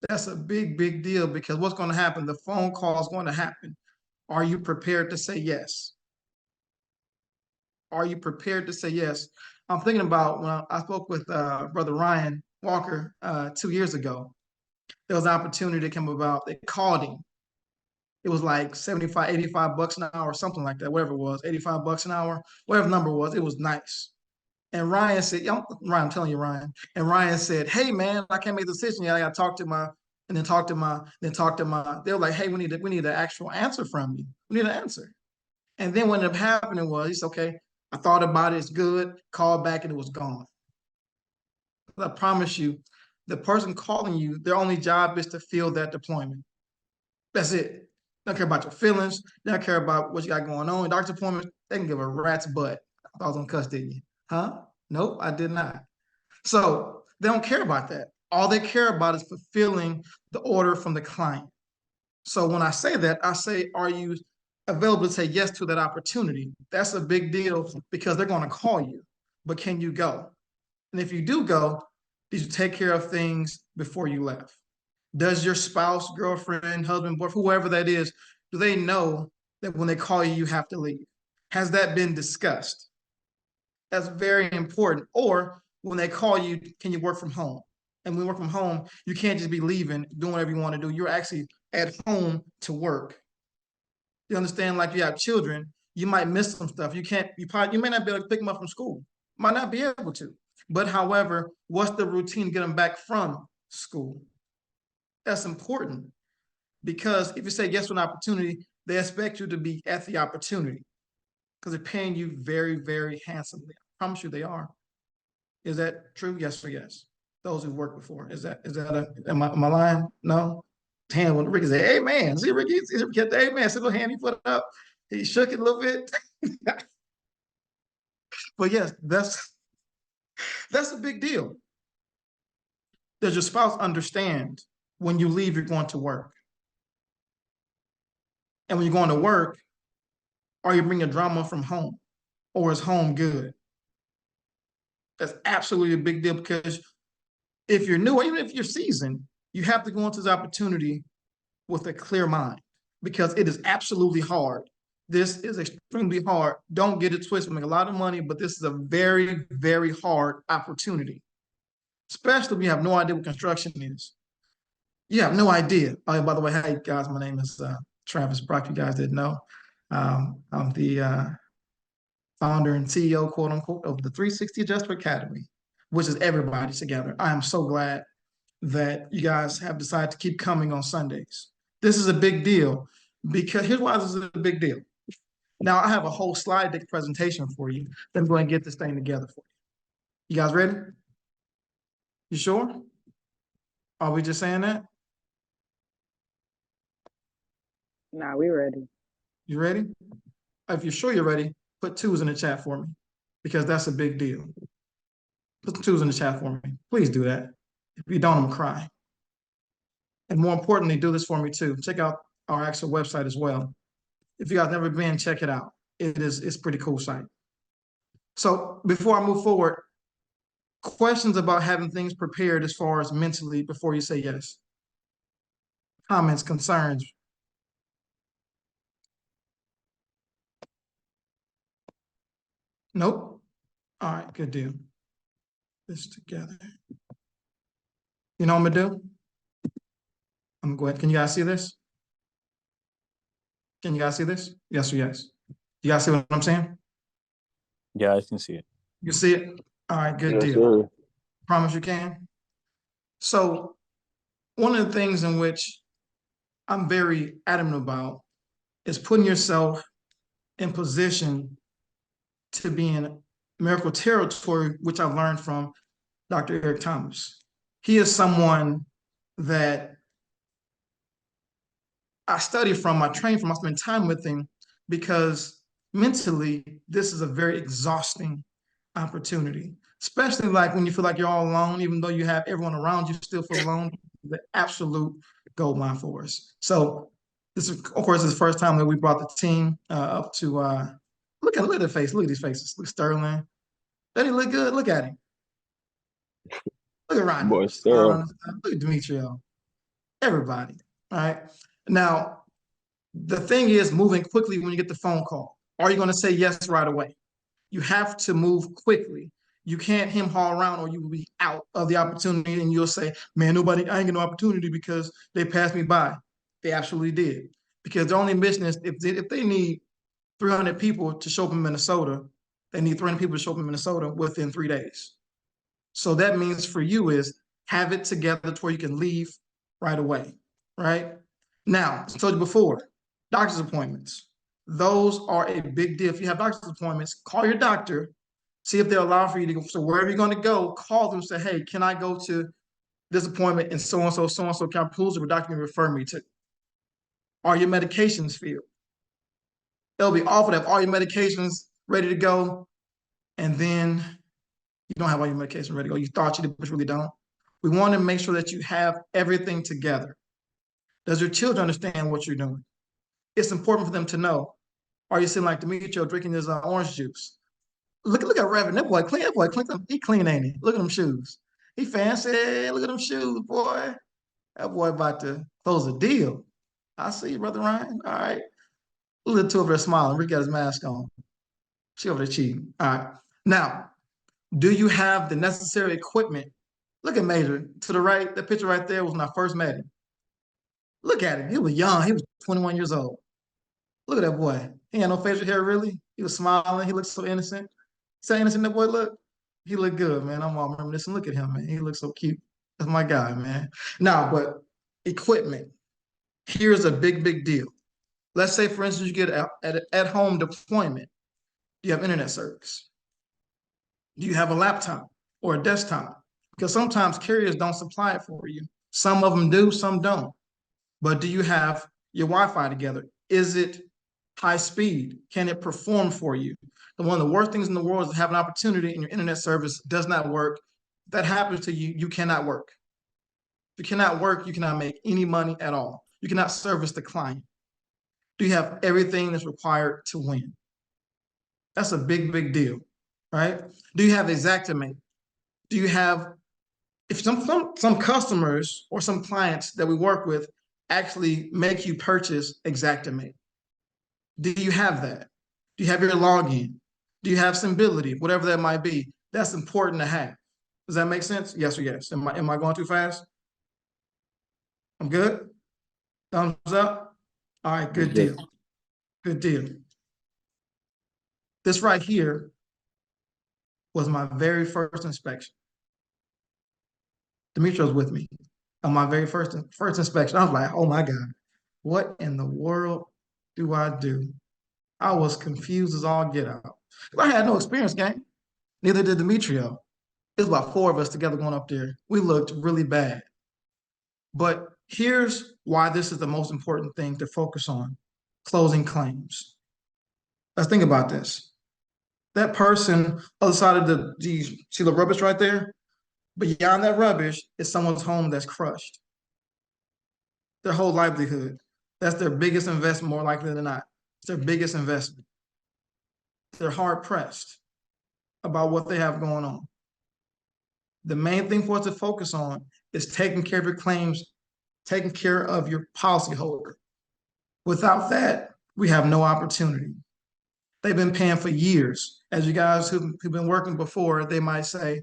That's a big, big deal because what's going to happen? The phone call is going to happen. Are you prepared to say yes? Are you prepared to say yes? I'm thinking about when I spoke with Brother Ryan Walker 2 years ago. There was an opportunity that came about. They called him. It was like 75, 85 bucks an hour, something like that, whatever it was, 85 bucks an hour, whatever the number was. It was nice. And Ryan said, I'm telling you, Ryan. And Ryan said, hey, man, I can't make a decision yet. I got to talk to my, and then talk to my, they were like, hey, we need an actual answer from you. We need an answer. And then what ended up happening was, he said, okay, I thought about it. It's good. Called back and it was gone. I promise you, the person calling you, their only job is to fill that deployment. That's it. They don't care about your feelings. They don't care about what you got going on. Doctor appointments, they can give a rat's butt. I was on cuss, didn't you? Huh? Nope, I did not. So they don't care about that. All they care about is fulfilling the order from the client. So when I say that, I say, are you available to say yes to that opportunity? That's a big deal because they're going to call you. But can you go? And if you do go, did you take care of things before you left? Does your spouse, girlfriend, husband, boyfriend, whoever that is, do they know that when they call you, you have to leave? Has that been discussed? That's very important. Or when they call you, can you work from home? And when you work from home, you can't just be leaving, doing whatever you want to do. You're actually at home to work. You understand? Like you have children, you might miss some stuff. You may not be able to pick them up from school. Might not be able to. But however, what's the routine to get them back from school? That's important because if you say yes to an opportunity, they expect you to be at the opportunity because they're paying you very, very handsomely. I promise you they are. Is that true? Yes or yes? Those who've worked before. Am I lying? No? Hand when Ricky said, hey man, see Ricky get the hey man, single hand, he put it up. He shook it a little bit. But yes, that's a big deal. Does your spouse understand when you leave, you're going to work? And when you're going to work, are you bringing drama from home? Or is home good? That's absolutely a big deal because if you're new, or even if you're seasoned, you have to go into this opportunity with a clear mind because it is absolutely hard. This is extremely hard. Don't get it twisted. We make a lot of money, but this is a very, very hard opportunity, especially if you have no idea what construction is. You have no idea. Oh, by the way, hey guys, my name is Travis Brock. You guys didn't know. I'm the founder and CEO, quote unquote, of the 360 Adjuster Academy, which is everybody together. I am so glad that you guys have decided to keep coming on Sundays. This is a big deal because here's why this is a big deal. Now I have a whole slide deck presentation for you. Let me go and get this thing together for you. You guys ready? You sure? Are we just saying that? Nah, we ready. You ready? If you're sure you're ready, put twos in the chat for me because that's a big deal. Put the twos in the chat for me. Please do that. If you don't, I'm gonna cry. And more importantly, do this for me too. Check out our actual website as well. If you guys never been, check it out. It's a pretty cool site. So before I move forward, questions about having things prepared as far as mentally before you say yes. Comments, concerns. Nope. All right, good deal. This together. You know what I'm gonna do? I'm gonna go ahead. Can you guys see this? Can you guys see this? Yes or yes? You guys see what I'm saying? Yeah, I can see it. You see it? All right, good Yes, deal. sir. Promise you can. So one of the things in which I'm very adamant about is putting yourself in position to be in miracle territory, which I've learned from Dr. Eric Thomas. He is someone that I study from, I train from, I spend time with him because mentally, this is a very exhausting opportunity, especially like when you feel like you're all alone, even though you have everyone around you, still feel alone. The absolute gold mine for us. So this is, of course, is the first time that we brought the team up to look at their face, look at these faces. Look, Sterling. Doesn't he look good? Look at him. Look at Ronnie. Boy, sir. Look at Demetrio. Everybody. All right. Now, the thing is moving quickly when you get the phone call. Are you going to say yes right away? You have to move quickly. You can't hem haul around or you will be out of the opportunity and you'll say, man, I ain't getting no opportunity because they passed me by. They absolutely did. Because their only mission is if they need 300 people to show up in Minnesota, they need 300 people to show up in Minnesota within 3 days. So that means for you is have it together to where you can leave right away, right? Now, as I told you before, doctor's appointments. Those are a big deal. If you have doctor's appointments, call your doctor, see if they'll allow for you to go. So wherever you're going to go, call them and say, hey, can I go to this appointment and so-and-so, so-and-so, can I pull a doctor can refer me to? Are your medications filled? They'll be offered to have all your medications ready to go, and then you don't have all your medications ready to go. You thought you did, but you really don't. We want to make sure that you have everything together. Does your children understand what you're doing? It's important for them to know. Are you sitting like Demetrio drinking his orange juice? Look at Reverend. That boy clean. That boy clean. He clean, ain't he? Look at them shoes. He fancy. Look at them shoes, boy. That boy about to close a deal. I see you, Brother Ryan. All right. A little two over there smiling. Rick got his mask on. She over there cheating. All right. Now, do you have the necessary equipment? Look at Major. To the right, that picture right there was when I first met him. Look at him. He was young. He was 21 years old. Look at that boy. He had no facial hair, really. He was smiling. He looked so innocent. See how innocent that boy looked? He looked good, man. I'm all reminiscing. Look at him, man. He looks so cute. That's my guy, man. Now, but equipment. Here's a big, big deal. Let's say, for instance, you get at home deployment. Do you have internet service? Do you have a laptop or a desktop? Because sometimes carriers don't supply it for you. Some of them do, some don't. But do you have your Wi-Fi together? Is it high speed? Can it perform for you? And one of the worst things in the world is to have an opportunity and your internet service does not work. If that happens to you, you cannot work. If you cannot work, you cannot make any money at all. You cannot service the client. Do you have everything that's required to win? That's a big, big deal, right? Do you have Xactimate? Do you have, if some customers or some clients that we work with actually make you purchase Xactimate? Do you have that? Do you have your login? Do you have Symbility? Whatever that might be, that's important to have. Does that make sense? Yes or yes? Am I going too fast? I'm good? Thumbs up? All right, good deal. Good deal. This right here was my very first inspection. Demetrio's with me on my very first inspection. I was like, oh my God, what in the world do I do? I was confused as all get out. I had no experience, gang. Neither did Demetrio. It was about 4 of us together going up there. We looked really bad. But here's why this is the most important thing to focus on: closing claims. Let's think about this. That person, other side of see the rubbish right there? Beyond that rubbish is someone's home that's crushed. Their whole livelihood. That's their biggest investment, more likely than not. It's their biggest investment. They're hard pressed about what they have going on. The main thing for us to focus on is taking care of your claims, taking care of your policyholder. Without that, we have no opportunity. They've been paying for years. As you guys who've been working before, they might say,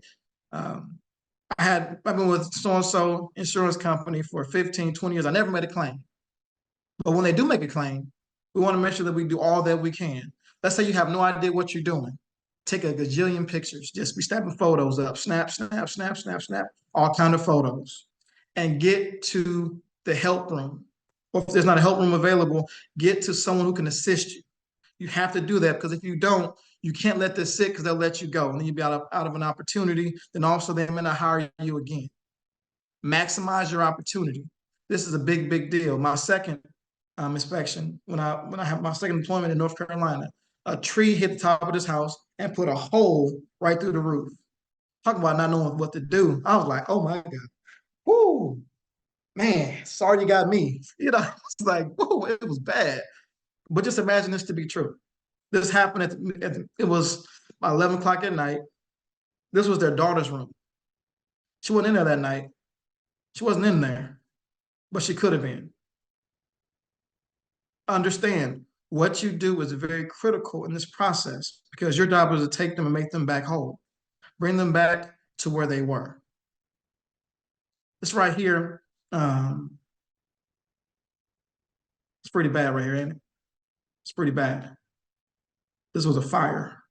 I've been with so-and-so insurance company for 15, 20 years. I never made a claim. But when they do make a claim, we want to make sure that we do all that we can. Let's say you have no idea what you're doing. Take a gajillion pictures. Just be snapping photos up. Snap, snap, snap, snap, snap. All kind of photos. And get to the help room. Or if there's not a help room available, get to someone who can assist you. You have to do that because if you don't, you can't let this sit because they'll let you go. And then you'll be out of an opportunity. Then also they may not hire you again. Maximize your opportunity. This is a big, big deal. My second inspection, when I have my second employment in North Carolina, a tree hit the top of this house and put a hole right through the roof. Talk about not knowing what to do. I was like, oh my God. Whoo, man, sorry you got me. You know, it's like, whoo, it was bad. But just imagine this to be true. This happened it was about 11 o'clock at night. This was their daughter's room. She wasn't in there that night. She wasn't in there, but she could have been. Understand what you do is very critical in this process because your job is to take them and make them back whole, bring them back to where they were. This right here, it's pretty bad right here, ain't it? It's pretty bad. This was a fire.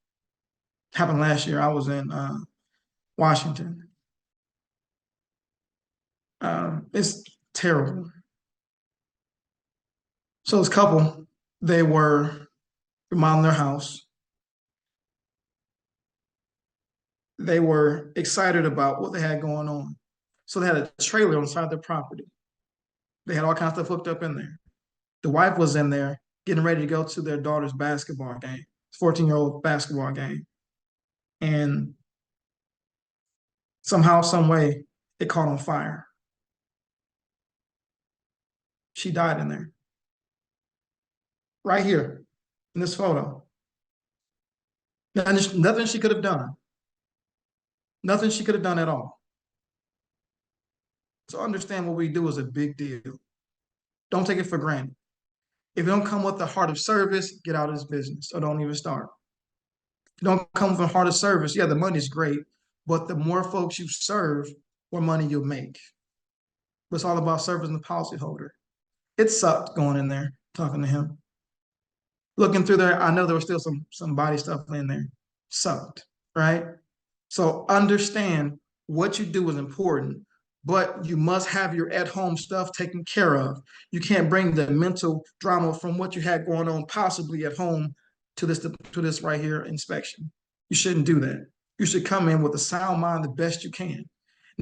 Happened last year. I was in Washington. It's terrible. So this couple, they were remodeling their house. They were excited about what they had going on. So they had a trailer on the side of their property. They had all kinds of stuff hooked up in there. The wife was in there getting ready to go to their daughter's basketball game, 14-year-old basketball game. And somehow, some way, it caught on fire. She died in there. Right here in this photo. Nothing she could have done. Nothing she could have done at all. So understand what we do is a big deal. Don't take it for granted. If you don't come with the heart of service, get out of this business or don't even start. If you don't come with a heart of service, yeah, the money's great, but the more folks you serve, more money you'll make. But it's all about serving the policyholder. It sucked going in there, talking to him. Looking through there, I know there was still some body stuff in there. Sucked, right? So understand what you do is important, but you must have your at-home stuff taken care of. You can't bring the mental drama from what you had going on possibly at home to this right here inspection. You shouldn't do that. You should come in with a sound mind the best you can.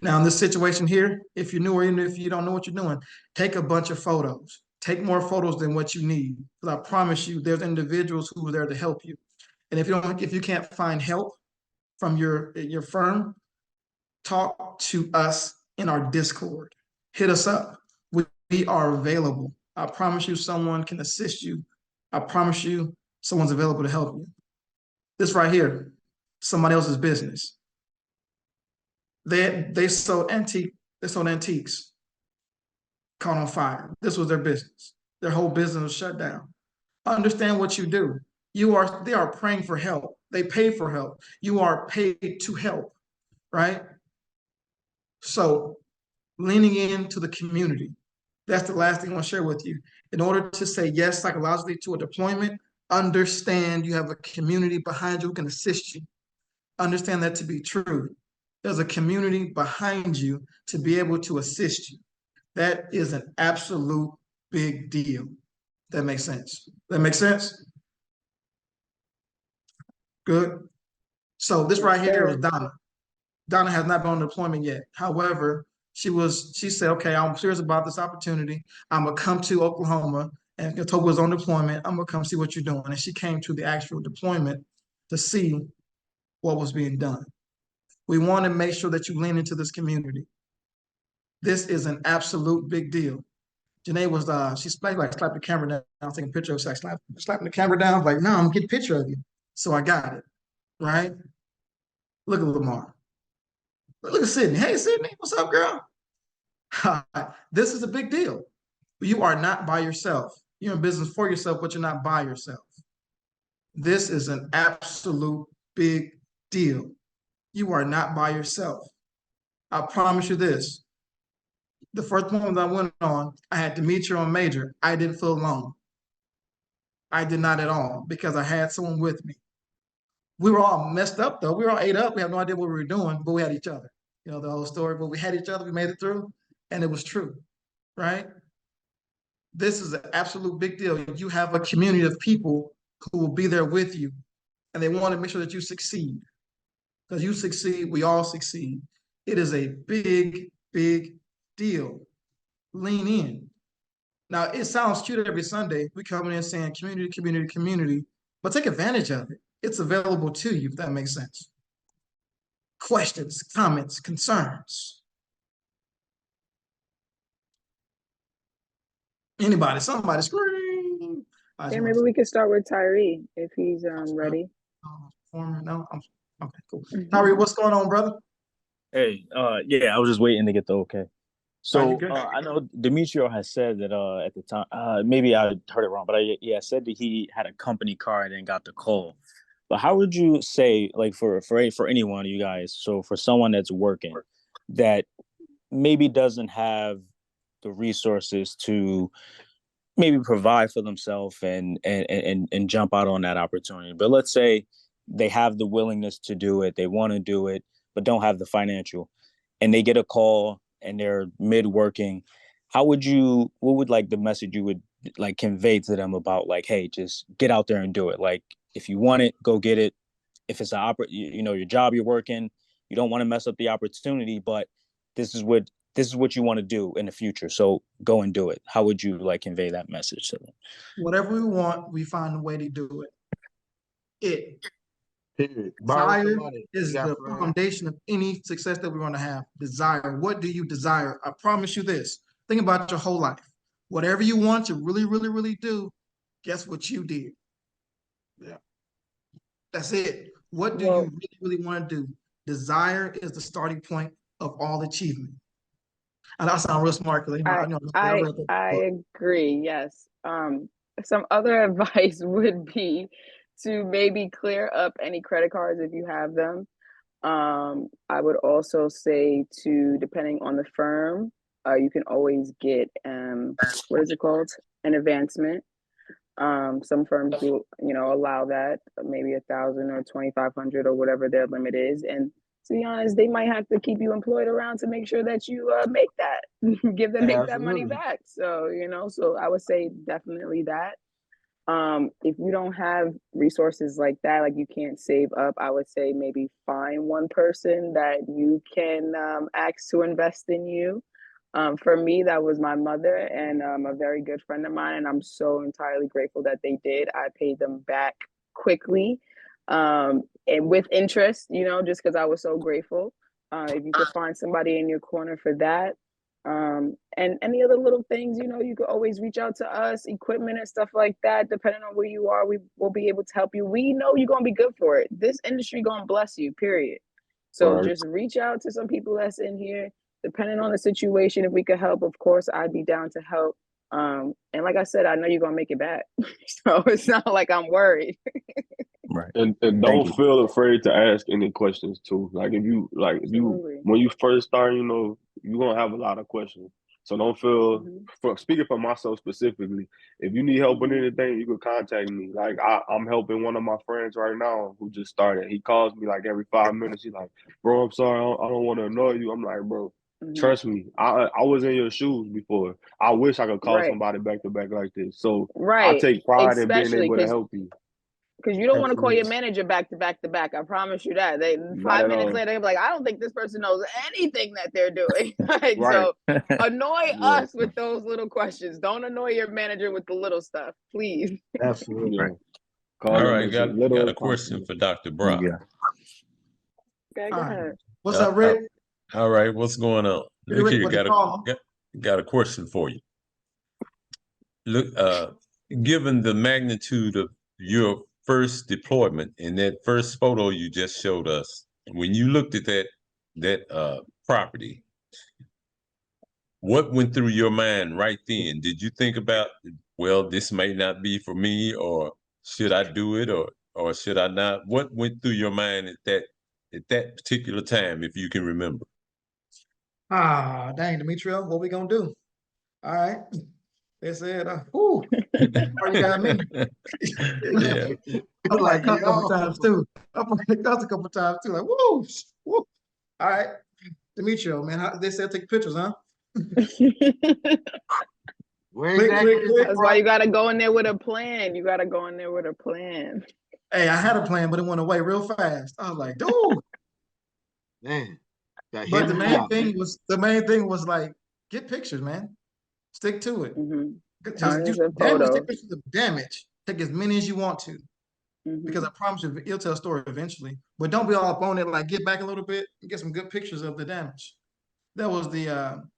Now, in this situation here, if you're new or even if you don't know what you're doing, take a bunch of photos. Take more photos than what you need. Because I promise you, there's individuals who are there to help you. And if you can't find help from your firm, talk to us in our Discord. Hit us up. We are available. I promise you someone can assist you. I promise you someone's available to help you. This right here, somebody else's business. They sold antiques, caught on fire. This was their business. Their whole business was shut down. Understand what you do. They are praying for help. They pay for help. You are paid to help, right? So leaning into the community. That's the last thing I want to share with you. In order to say yes psychologically to a deployment, understand you have a community behind you who can assist you. Understand that to be true. There's a community behind you to be able to assist you. That is an absolute big deal. That makes sense. That makes sense? Good. So this right here is Donna. Donna has not been on deployment yet. However, she said, okay, I'm serious about this opportunity. I'm gonna come to Oklahoma, and Toba was on deployment. I'm gonna come see what you're doing. And she came to the actual deployment to see what was being done. We want to make sure that you lean into this community. This is an absolute big deal. Janae was, she slapped the camera down. I was taking a picture of her. Slapping the camera down. I was like, no, I'm gonna get a picture of you. So I got it, right? Look at Lamar. Look at Sydney. Hey, Sydney, what's up, girl? This is a big deal. You are not by yourself. You're in business for yourself, but you're not by yourself. This is an absolute big deal. You are not by yourself. I promise you this. The first moment I went on, I had Demetrio and Major. I didn't feel alone. I did not at all because I had someone with me. We were all messed up though. We were all ate up. We had no idea what we were doing, but we had each other. You know, the whole story, but we had each other. We made it through, and it was true, right? This is an absolute big deal. You have a community of people who will be there with you, and they want to make sure that you succeed. Because you succeed, we all succeed. It is a big, big deal. Lean in. Now, it sounds cute every Sunday. We coming in saying community, community, community, but take advantage of it. It's available to you, if that makes sense. Questions, comments, concerns. Anybody, somebody scream. Yeah, maybe we could start with Tyree if he's ready. No, okay, cool. Tyree, what's going on, brother? Hey, yeah, I was just waiting to get the okay. So good? I know Demetrio has said that at the time, maybe I heard it wrong, but I said that he had a company car and then got the call. But how would you say, like for any one of you guys, so for someone that's working that maybe doesn't have the resources to maybe provide for themselves and jump out on that opportunity, but let's say they have the willingness to do it, they want to do it, but don't have the financial, and they get a call and they're mid working, what would like the message you would like convey to them about like, hey, just get out there and do it. Like if you want it, go get it. If it's your job you're working, you don't want to mess up the opportunity, but this is what you want to do in the future. So go and do it. How would you like convey that message to them? Whatever we want, we find a way to do it. Desire is the foundation of any success that we want to have. Desire. What do you desire? I promise you this. Think about your whole life. Whatever you want to really, really, really do, guess what you did? Yeah. That's it. What do you really, really want to do? Desire is the starting point of all achievement. And I sound real smart because I agree. Yes. Some other advice would be to maybe clear up any credit cards if you have them. I would also say to, depending on the firm, you can always get what is it called? An advancement. Some firms do, allow that, maybe 1,000 or 2,500 or whatever their limit is. And to be honest, they might have to keep you employed around to make sure that you make that, make that money back. So, so I would say definitely that. If you don't have resources like that, like you can't save up, I would say maybe find one person that you can ask to invest in you. For me, that was my mother and a very good friend of mine, and I'm so entirely grateful that they did. I paid them back quickly and with interest, just because I was so grateful. If you could find somebody in your corner for that, and any other little things, you could always reach out to us, equipment and stuff like that. Depending on where you are, we will be able to help you. We know you're going to be good for it. This industry going to bless you, period. So just reach out to some people that's in here. Depending on the situation, if we could help, of course, I'd be down to help. And like I said, I know you're going to make it back. So it's not like I'm worried. Right. And don't feel afraid to ask any questions too. Like if you when you first start, you're gonna have a lot of questions. So don't feel speaking for myself specifically, if you need help with anything, you can contact me. Like I'm helping one of my friends right now who just started. He calls me like every 5 minutes. He's like, bro, I'm sorry, I don't want to annoy you. I'm like, bro, trust me, I was in your shoes before. I wish I could call somebody back to back like this. So I take pride in being able to help you. Because you don't want to call your manager back to back to back. I promise you that. 5 minutes later, they're like, I don't think this person knows anything that they're doing. So annoy us with those little questions. Don't annoy your manager with the little stuff, please. Absolutely. Right. All right, got a question for Dr. Brock. Okay, go ahead. What's up, Rick? All right, what's going on? Look here, got a question for you. Look, given the magnitude of your first deployment in that first photo you just showed us, when you looked at that property, what went through your mind right then? Did you think about, well, this may not be for me, or should I do it? Or or should I not? What went through your mind at that particular time, if you can remember? Ah, dang, Demetrio, what we gonna do? All right. They said, whoo, you got me. Yeah. I'm like, a couple yo. times too. I'm like, a couple times too. Like, woo, woo. All right, Demetrio, man, they said take pictures, huh? Where Click, exactly click, is click. it, That's bro? why you gotta go in there with a plan. You gotta go in there with a plan. Hey, I had a plan, but it went away real fast. I was like, dude. Man, got hit But in the mouth. the main thing was like, get pictures, man. Stick to it. Mm-hmm. Just do Tons of damage, take photos. pictures of damage. Take as many as you want to. Because Mm-hmm. I promise you, it'll tell a story eventually. But don't be all up on it. Like, get back a little bit and get some good pictures of the damage. That was the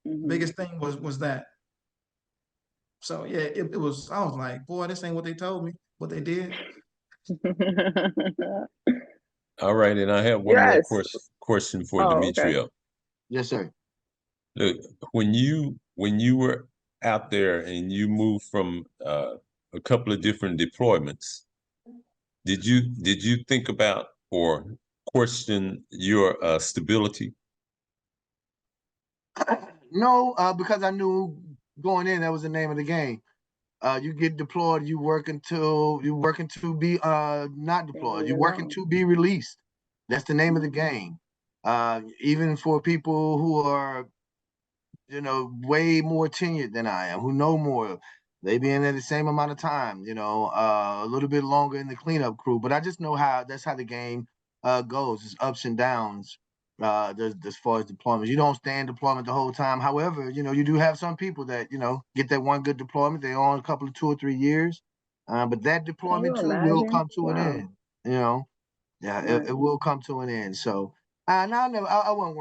Mm-hmm. biggest thing was that. So yeah, it was. I was like, boy, this ain't what they told me. What they did. All right, and I have one more Yes. question for Oh, okay. Demetrio. Yes, sir. Look, when you were out there and you moved from a couple of different deployments, did you think about or question your stability? No, because I knew going in that was the name of the game. You get deployed, you working to be not deployed. You working to be released. That's the name of the game. Even for people who are, way more tenured than I am, who know more, they be in there the same amount of time, a little bit longer in the cleanup crew. But I just know that's how the game goes. It's ups and downs. As far as deployments, you don't stay in deployment the whole time. However, you do have some people that get that one good deployment. They're on a couple of 2 or 3 years, but that Can you deployment too will imagine? come to an Wow. end. Yeah, Right. it will come to an end. So, and I wasn't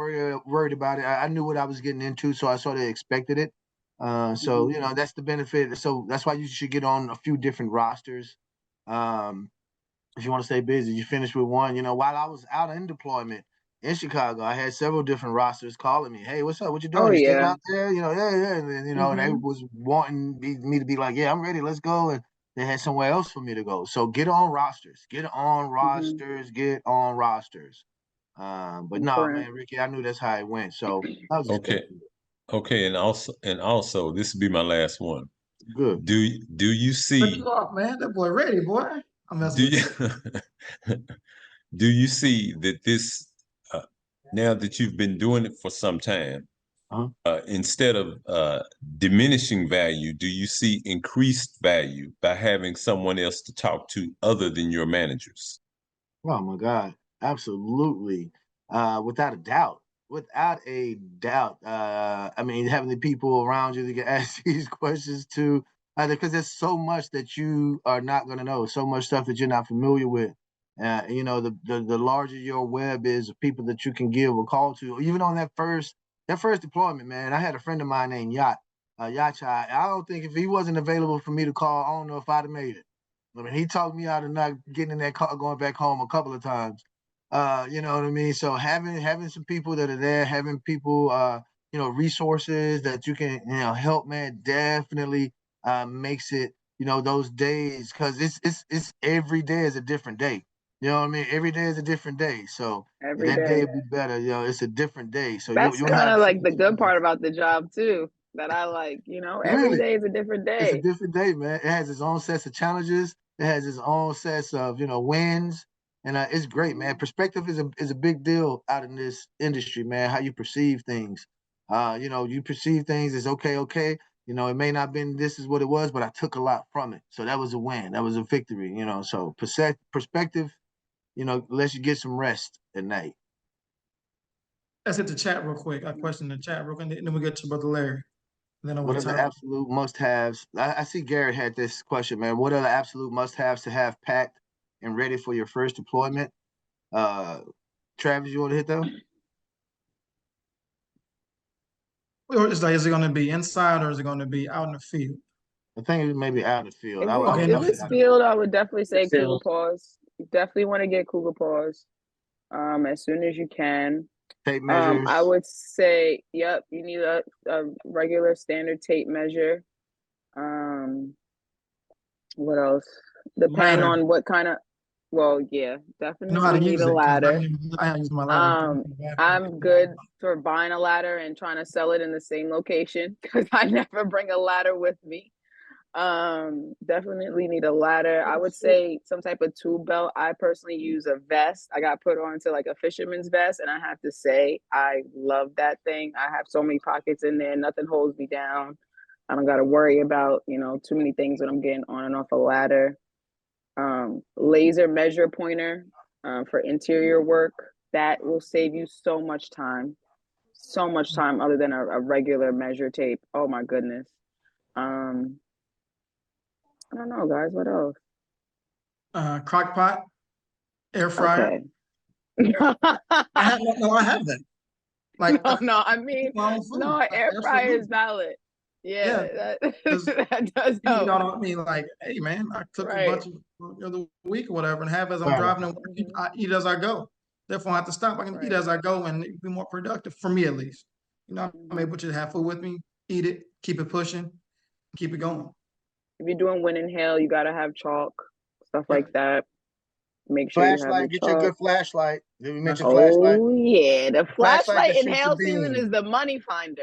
worried about it. I knew what I was getting into, so I sort of expected it. So Mm-hmm. that's the benefit. So that's why you should get on a few different rosters. Um, if you want to stay busy, you finish with one. While I was out in deployment in Chicago, I had several different rosters calling me. Hey, what's up? What you Oh doing? You still yeah. out there? Yeah, yeah. And then, and they Mm-hmm. was wanting me to be like, yeah, I'm ready. Let's go. And they had somewhere else for me to go. So get on rosters. Get on Mm-hmm. rosters. Get on rosters. But no, Correct. man, Ricky, I knew that's how it went. So I was Okay, expecting it. okay, and also this will be my last one. Good. Do you Cut see you off, man. That boy ready, boy. I'm messing do with you you. do you see that this now that you've been doing it for some time, Uh-huh. instead of diminishing value, do you see increased value by having someone else to talk to other than your managers? Oh my God, absolutely. Without a doubt. Without a doubt. I mean, having the people around you that can ask these questions to, because there's so much that you are not going to know, so much stuff that you're not familiar with. The larger your web is, the people that you can give a call to, even on that first deployment, man. I had a friend of mine named Yacht. I don't think if he wasn't available for me to call, I don't know if I'd have made it. I mean, he talked me out of not getting in that car, going back home a couple of times. You know what I mean? So having some people that are there, having people, resources that you can, help, man, definitely makes it, those days, because it's every day is a different day. You know what I mean? Every day is a different day. So Every that day day. will be better. It's a different day. So you'll That's you'll kind have of like some the good part challenges. about the job too. That I like. Every Really. day is a different It's a day. different day, man. It has its own sets of challenges. It has its own sets of wins, and it's great, man. Perspective is a big deal out in this industry, man. How you perceive things. You perceive things as okay, okay. It may not been this is what it was, but I took a lot from it, so that was a win. That was a victory. So perspective, lets you get some rest at night. Let's hit the chat real quick. I question the chat real quick, and then we get to Brother Larry. And then over What to are the Tyler. absolute must-haves? I see Garrett had this question, man. What are the absolute must-haves to have packed and ready for your first deployment? Travis, you want to hit that? Or is it going to be inside or is it going to be out in the field? I think it may be out of the field. If I would, it's I Okay, would if no say it's field. out of the field. field, I would definitely say Cougar Field. paws. You definitely want to get Cougar paws. As soon as you can. Tape I measures, would say, yep, you need a regular standard tape measure. What else? Depending Ladder. on what kind of Well, yeah, I know how definitely to need use a it because ladder. I use my ladder. I'm good for buying a ladder and trying to sell it in the same location because I never bring a ladder with me. Definitely need a ladder. I would say some type of tool belt. I personally use a vest. I got put on to like a fisherman's vest, and I have to say I love that thing. I have so many pockets in there, nothing holds me down. I don't got to worry about, you know, too many things when I'm getting on and off a ladder. Laser measure pointer for interior work. That will save you so much time. So much time other than a regular measure tape. Oh my goodness. I don't know, guys. What else? Crock pot, air fryer. Okay. I have that. Like no, I mean, my own food. no, air fryer is valid. Yeah, that does help. Y'all, I mean, like, hey man, I cook a bunch of the week or whatever, and have as I'm driving to work, I eat as I go. Therefore, I have to stop. I can eat as I go and be more productive for me at least. You know, I'm able to have food with me, eat it, keep it pushing, keep it going. If you're doing wind and hail, you gotta have chalk, stuff like that. Make sure you have your Get chalk. your good flashlight. Did we mention flashlight? flashlight? Oh yeah, the flashlight in hail season beam. is the money finder.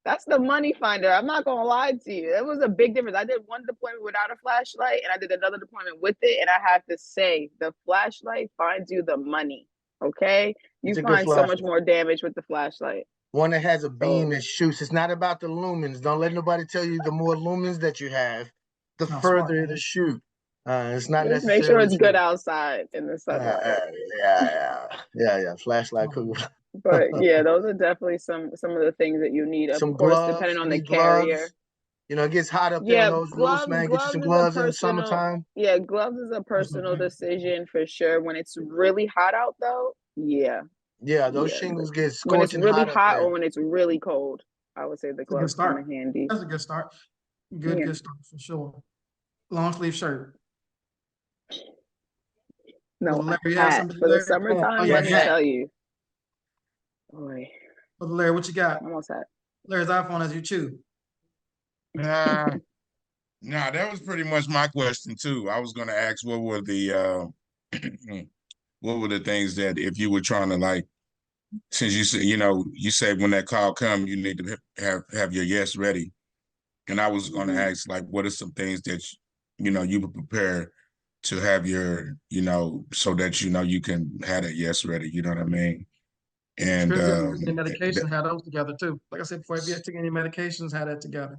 That's the money finder. I'm not gonna lie to you. It was a big difference. I did one deployment without a flashlight, and I did another deployment with it. And I have to say, the flashlight finds you the money. Okay, you find so much more damage with the flashlight. One that has a beam that shoots. It's not about the lumens. Don't let nobody tell you the more lumens that you have, the further it'll shoot. It's not Just necessarily make sure it's true. good outside in the sunlight. Yeah. Flashlight cool. But yeah, those are definitely some of the things that you need. Of some course, gloves, depending on the carrier. Gloves. You know, it gets hot up there on those roofs, man. Get you some gloves in the summertime. Yeah, gloves is a personal decision for sure. When it's really hot out, though, yeah. Yeah, those shingles get scorching when it's really hot or when it's really cold. I would say the gloves come in handy. That's a good start. Good start for sure. Long sleeve shirt. No, a hat for the summertime. Let me tell you. Boy. Larry, what you got? Almost hat. Larry's iPhone as you chew. Nah, that was pretty much my question too. I was gonna ask what were the things that if you were trying to, like, since you said, you said when that call come, you need to have your yes ready. And I was gonna ask, like, what are some things that you would prepare to have your, so that you can have that yes ready, you know what I mean? And medications had those together too. Like I said before, if you take any medications, had that together.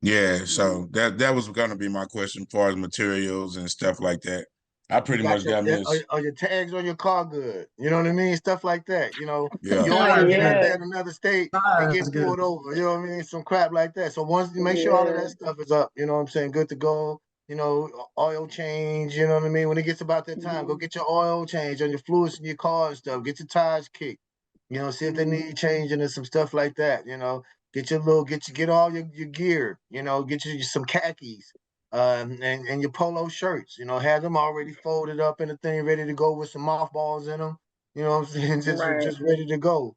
Yeah, so that was gonna be my question as far as materials and stuff like that. I pretty much got me. Are your tags on your car good? You know what I mean? Stuff like that. Yeah. You don't want to get out there in another state and get pulled over. You know what I mean? Some crap like that. So once you make sure all of that stuff is up, you know what I'm saying? Good to go. Oil change. You know what I mean? When it gets about that time, go get your oil change on your fluids in your car and stuff. Get your tires kicked. See if they need changing and some stuff like that. Get all your gear. Get you some khakis. And your polo shirts, have them already folded up in a thing, ready to go with some mothballs in them. You know what I'm saying? Just ready to go.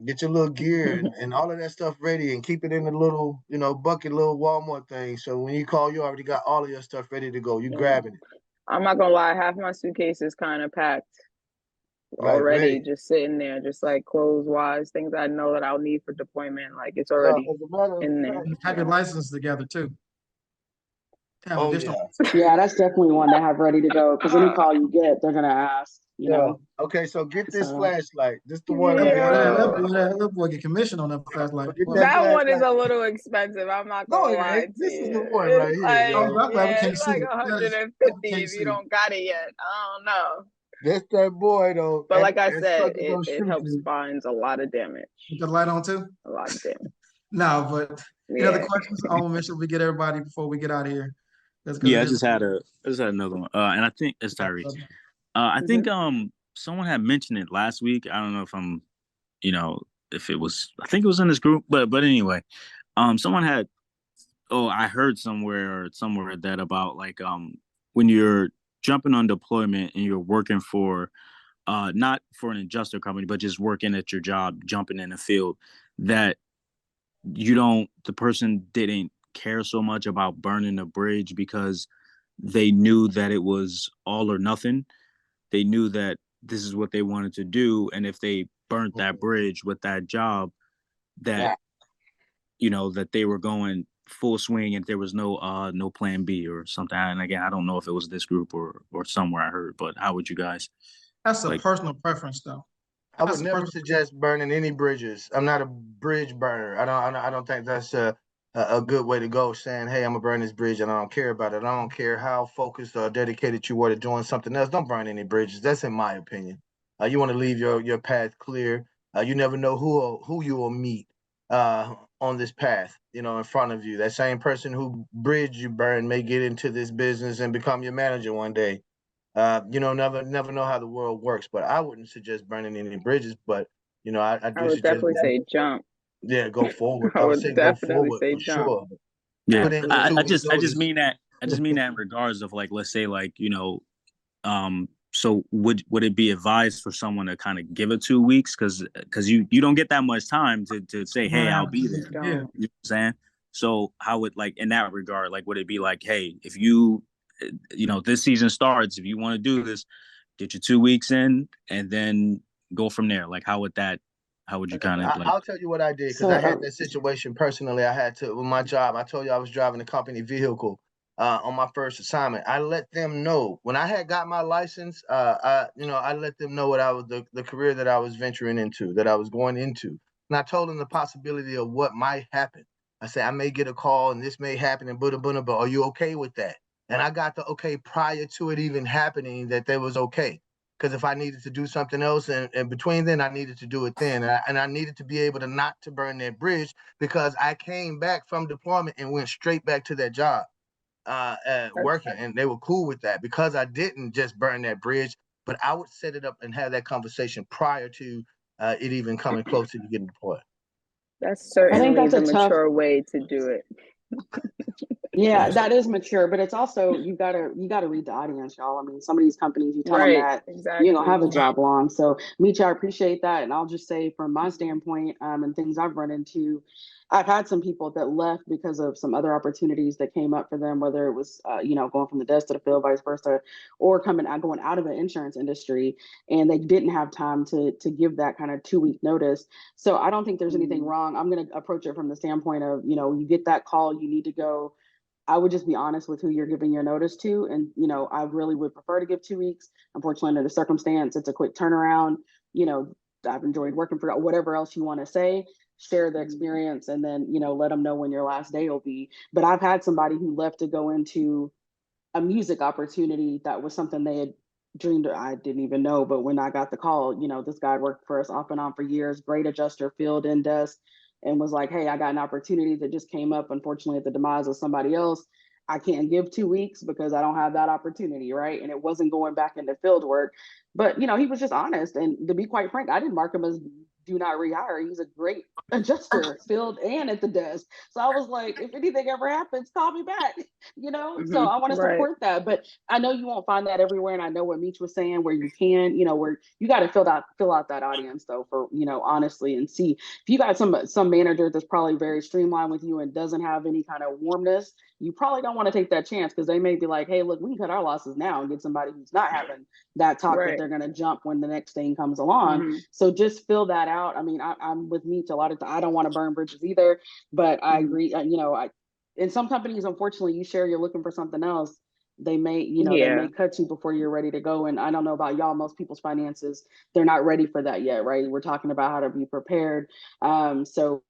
Get your little gear and all of that stuff ready, and keep it in the little, bucket, little Walmart thing. So when you call, you already got all of your stuff ready to go. You grabbing it. I'm not gonna lie, half my suitcase is kind of packed already, just sitting there, just like clothes wise, things I know that I'll need for deployment. Like it's already in there. Have your license together too. Yeah, that's definitely one to have ready to go, because any call you get, they're gonna ask. You know. Okay, so get this flashlight. This the one. That boy get commission on that flashlight. That one is a little expensive. I'm not gonna lie. This is the one right here. It's like 150 if you don't got it yet. I don't know. That's that boy though. But like I said, it helps binds a lot of damage. You got the light on too? A lot of damage. No, but any other questions? I want to make sure we get everybody before we get out of here. Yeah, I just had another one. And I think it's Tyree. I think someone had mentioned it last week. I don't know if if it was, I think it was in this group, but anyway, someone had, I heard somewhere that about like when you're jumping on deployment and you're working for not for an adjuster company, but just working at your job, jumping in the field, that the person didn't care so much about burning the bridge because they knew that it was all or nothing. They knew that this is what they wanted to do, and if they burnt that bridge with that job, that that they were going full swing, and there was no plan B or something. And again, I don't know if it was this group or somewhere I heard, but how would you guys? That's a personal preference, though. I would never suggest burning any bridges. I'm not a bridge burner. I don't think that's a good way to go. Saying, "Hey, I'm gonna burn this bridge and I don't care about it. I don't care how focused or dedicated you were to doing something else. Don't burn any bridges." That's in my opinion. You want to leave your path clear. You never know who you will meet on this path. In front of you. That same person who bridge you burn may get into this business and become your manager one day. Never know how the world works, but I wouldn't suggest burning any bridges. But I do I would suggest, definitely say jump. yeah, go forward. I I would would say go definitely forward say for jump. sure. Yeah, Put in your 2 week I just notice. mean that. I just mean that in regards of, like, let's say, like, so would it be advised for someone to kind of give it 2 weeks, because you don't get that much time to say, hey, I'll be there. Yeah. You know what I'm saying? So how would, like, in that regard, like, would it be like, hey, if you this season starts, if you want to do this, get your 2 weeks in and then go from there? Like, how would you kind of, like? I'll tell you what I did, because I had that situation personally. I had to, with my job. I told you I was driving a company vehicle on my first assignment. I let them know when I had got my license. I let them know what I was the career that I was venturing into, that I was going into, and I told them the possibility of what might happen. I said I may get a call and this may happen and but are you okay with that? And I got the okay prior to it even happening, that they was okay. Because if I needed to do something else and between then, I needed to do it then. And I needed to be able to not to burn that bridge, because I came back from deployment and went straight back to that job working. And they were cool with that, because I didn't just burn that bridge, but I would set it up and have that conversation prior to it even coming close to getting deployed. That's certainly that's the a tough mature way to do it. Yeah, that is mature, but it's also you gotta read the audience, y'all. I mean, some of these companies, you tell them that exactly. you don't have a job long. So, Meech, I appreciate that, and I'll just say from my standpoint, and things I've run into, I've had some people that left because of some other opportunities that came up for them, whether it was going from the desk to the field, vice versa, or going out of the insurance industry, and they didn't have time to give that kind of 2 week notice. So I don't think there's anything wrong. I'm going to approach it from the standpoint of you get that call, you need to go. I would just be honest with who you're giving your notice to. And, I really would prefer to give 2 weeks. Unfortunately, under the circumstance, it's a quick turnaround. I've enjoyed working for whatever else you want to say, share the experience, and then, let them know when your last day will be. But I've had somebody who left to go into a music opportunity that was something they had dreamed of. I didn't even know, but when I got the call, this guy worked for us off and on for years, great adjuster, field in desk, and was like, hey, I got an opportunity that just came up, unfortunately, at the demise of somebody else. I can't give 2 weeks because I don't have that opportunity, right? And it wasn't going back into field work. But, he was just honest. And to be quite frank, I didn't mark him as do not rehire. He's a great adjuster, field and at the desk. So I was like, if anything ever happens, call me back, So I want to support that. But I know you won't find that everywhere. And I know what Meech was saying, where you can, where you got to fill out that audience, though, for, honestly, and see if you got some manager that's probably very streamlined with you and doesn't have any kind of warmness. You probably don't want to take that chance, because they may be like, hey, look, we can cut our losses now and get somebody who's not having that talk that they're going to jump when the next thing comes along. So just fill that out. I mean, I'm with Meech a lot of times. I don't want to burn bridges either, but I agree. In some companies, unfortunately, you share you're looking for something else, they may, they may cut you before you're ready to go. And I don't know about y'all, most people's finances, they're not ready for that yet, right? We're talking about how to be prepared. So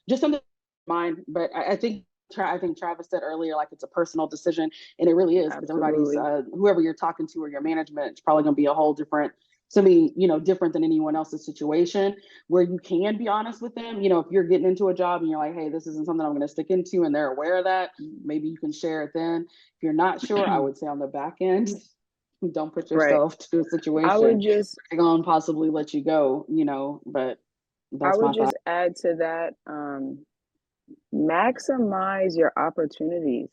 just something in mind, but I think Travis said earlier, like, it's a personal decision, and it really is, because everybody's whoever you're talking to or your management, it's probably going to be a whole different, something different than anyone else's situation, where you can be honest with them. If you're getting into a job and you're like, hey, this isn't something I'm going to stick into, and they're aware of that, maybe you can share it then. If you're not sure, I would say on the back end, don't put yourself to a situation I would just they're going to possibly let you go, but that's I would just add to that, maximize your opportunities.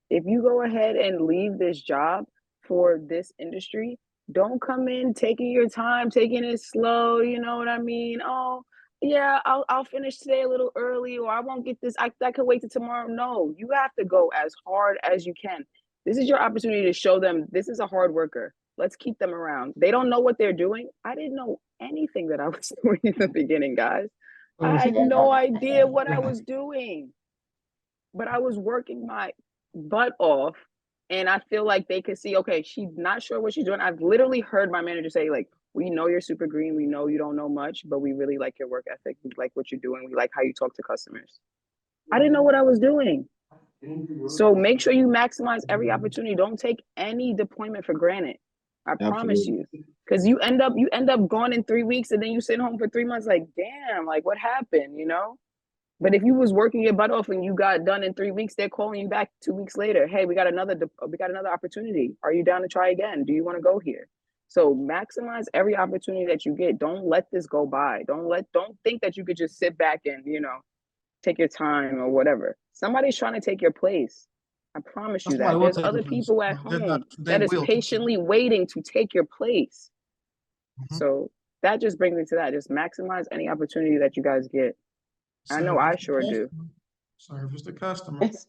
If you go ahead and leave this job for this industry, don't come in taking your time, taking it slow. You know what I mean? Oh, yeah, I'll finish today a little early, or I won't get this. That could wait till tomorrow. No, you have to go as hard as you can. This is your opportunity to show them this is a hard worker. Let's keep them around. They don't know what they're doing. I didn't know anything that I was doing in the beginning, guys. I had no idea what I was doing, but I was working my butt off. And I feel like they could see, okay, she's not sure what she's doing. I've literally heard my manager say, like, we know you're super green. We know you don't know much, but we really like your work ethic. We like what you're doing. We like how you talk to customers. I didn't know what I was doing. So make sure you maximize every opportunity. Don't take any deployment for granted. I promise you. Because you end up gone in 3 weeks and then you sit home for 3 months like, damn, like what happened, you know? But if you was working your butt off and you got done in 3 weeks, they're calling you back 2 weeks later. Hey, we got another opportunity. Are you down to try again? Do you want to go here? So maximize every opportunity that you get. Don't let this go by. Don't think that you could just sit back and, you know, take your time or whatever. Somebody's trying to take your place. I promise you that. There's other people at home that is patiently waiting to take your place. So that just brings me to that. Just maximize any opportunity that you guys get. I know I sure do. Service the customer. It's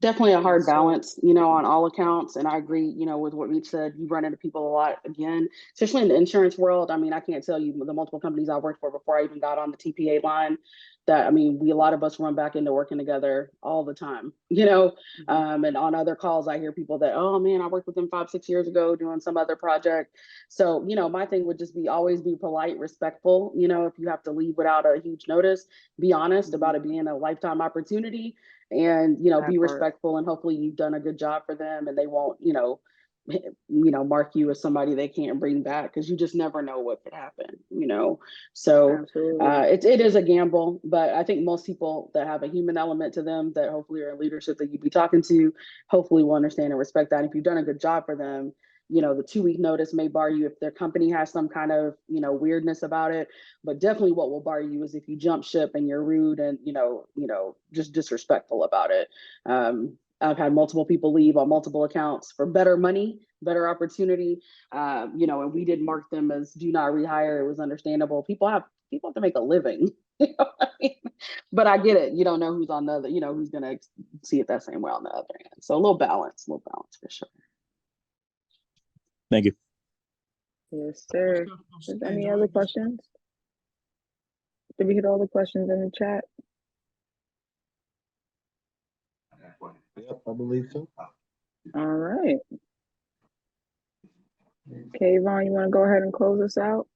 definitely a hard balance, you know, on all accounts. And I agree, you know, with what Reach said. You run into people a lot again, especially in the insurance world. I mean, I can't tell you the multiple companies I worked for before I even got on the TPA line that, I mean, a lot of us run back into working together all the time, you know, and on other calls, I hear people that, oh man, I worked with them 5-6 years ago doing some other project. So, you know, my thing would just be always be polite, respectful. You know, if you have to leave without a huge notice, be honest about it being a lifetime opportunity. And, you know, be respectful, and hopefully you've done a good job for them and they won't, you know, mark you as somebody they can't bring back, because you just never know what could happen, you know. So it is a gamble, but I think most people that have a human element to them that hopefully are in leadership that you'd be talking to, hopefully will understand and respect that. And if you've done a good job for them, you know, the 2-week notice may bar you if their company has some kind of, you know, weirdness about it. But definitely what will bar you is if you jump ship and you're rude and, you know, just disrespectful about it. I've had multiple people leave on multiple accounts for better money, better opportunity, you know, and we didn't mark them as do not rehire. It was understandable. People have to make a living. You know what I mean? But I get it. You don't know who's on the other, you know, who's going to see it that same way on the other end. So a little balance for sure. Thank you. Yes, sir. Is there any other questions? Did we hit all the questions in the chat? Yep, I believe so. All right. Okay, Ron, you want to go ahead and close us out?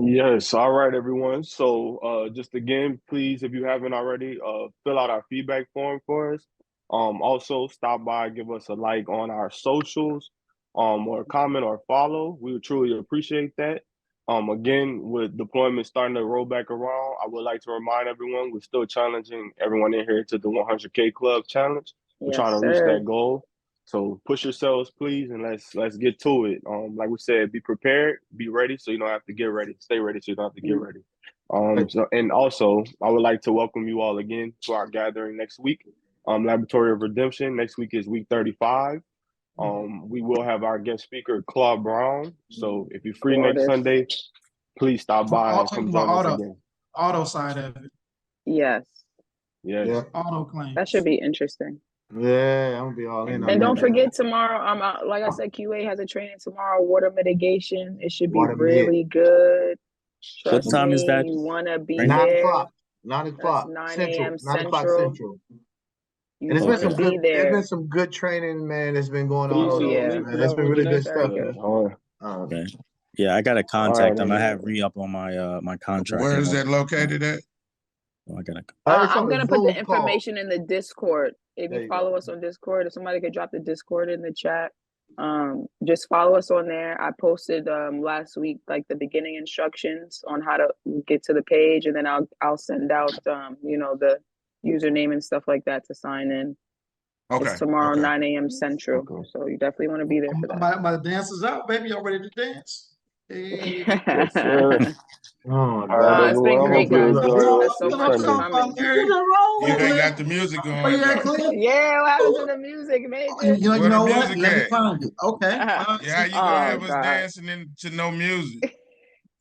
Yes. All right, everyone. So just again, please, if you haven't already, fill out our feedback form for us. Also stop by, give us a like on our socials, or a comment or follow. We would truly appreciate that. Again, with deployment starting to roll back around, I would like to remind everyone we're still challenging everyone in here to the 100K Club challenge. We're trying to reach that goal. So push yourselves, please, and let's get to it. Like we said, be prepared, be ready, so you don't have to get ready. Stay ready, so you don't have to get ready. And also, I would like to welcome you all again to our gathering next week. Laboratory of Redemption. Next week is week 35. We will have our guest speaker, Claude Brown. So if you're free next Sunday, please stop by and come join us again. Auto side of it. Yes. Yes. Yeah. Auto claims. That should be interesting. Yeah, I'm gonna be all in. And don't forget tomorrow, like I said, QA has a training tomorrow, water mitigation. It should be really good. What time is that? You want to be 9 there. o'clock. 9 o'clock. 9 Central. a.m. 9 o'clock Central. And it's been some good. There's been some good training, man. That's been going on. Man. It's been really good stuff. Okay. Yeah, I gotta contact them. I have re-up on my my contract. Where is that located at? Oh, I gotta. I'm gonna put the information in the Discord. If you follow us on Discord, if somebody could drop the Discord in the chat, just follow us on there. I posted last week like the beginning instructions on how to get to the page, and then I'll send out you know, the username and stuff like that to sign in. Okay. It's tomorrow 9 a.m. Central, so you definitely want to be there for that. My dance is out, baby. Y'all ready to dance? Hey. Yes, sir. It's been great, guys. There's so much coming. You ain't got the music going. Yeah, what happened to the music, man? You know what? Let me find it. Okay. Yeah, how you gonna have us dancing to no music?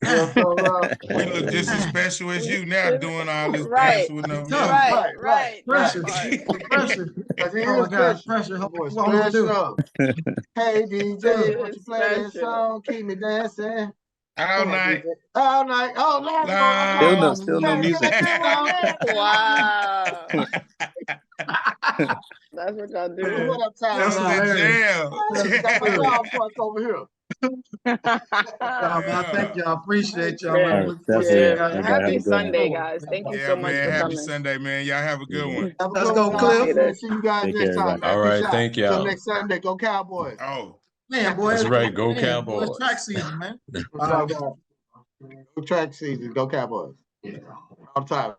We look just as special as you now, doing all this dancing with no music. Right. Pressure. Cause he Oh my is God, special. pressure. That boy What I'm gonna do? special. Hey DJ, won't you play that Special. song? Keep me dancing. All Come on, night. DJ. All night. Oh, last Long. Still no Can music. I get one last? Wow. That's what y'all do. What I'm talking That's That's the about? hilarious. jam. Got my Good. dog parked over here. Man, thank y'all. Appreciate y'all, All man. right, Look forward to definitely. seeing Yeah. y'all Everybody have Happy a good one. Sunday, guys. Thank you Yeah, so much man. for Happy coming. Sunday, man. Y'all have a good Yeah. one. Have a Let's good go, one, Cliff. Appreciate man. it. See you guys Take next care, time, everybody. man. All Peace right, out. thank Till y'all. next Sunday. Go Cowboys. Oh. Man, boy, That's right. Go man, boy, it's track Cowboys. season, man. Go track season. Go Cowboys. All the time.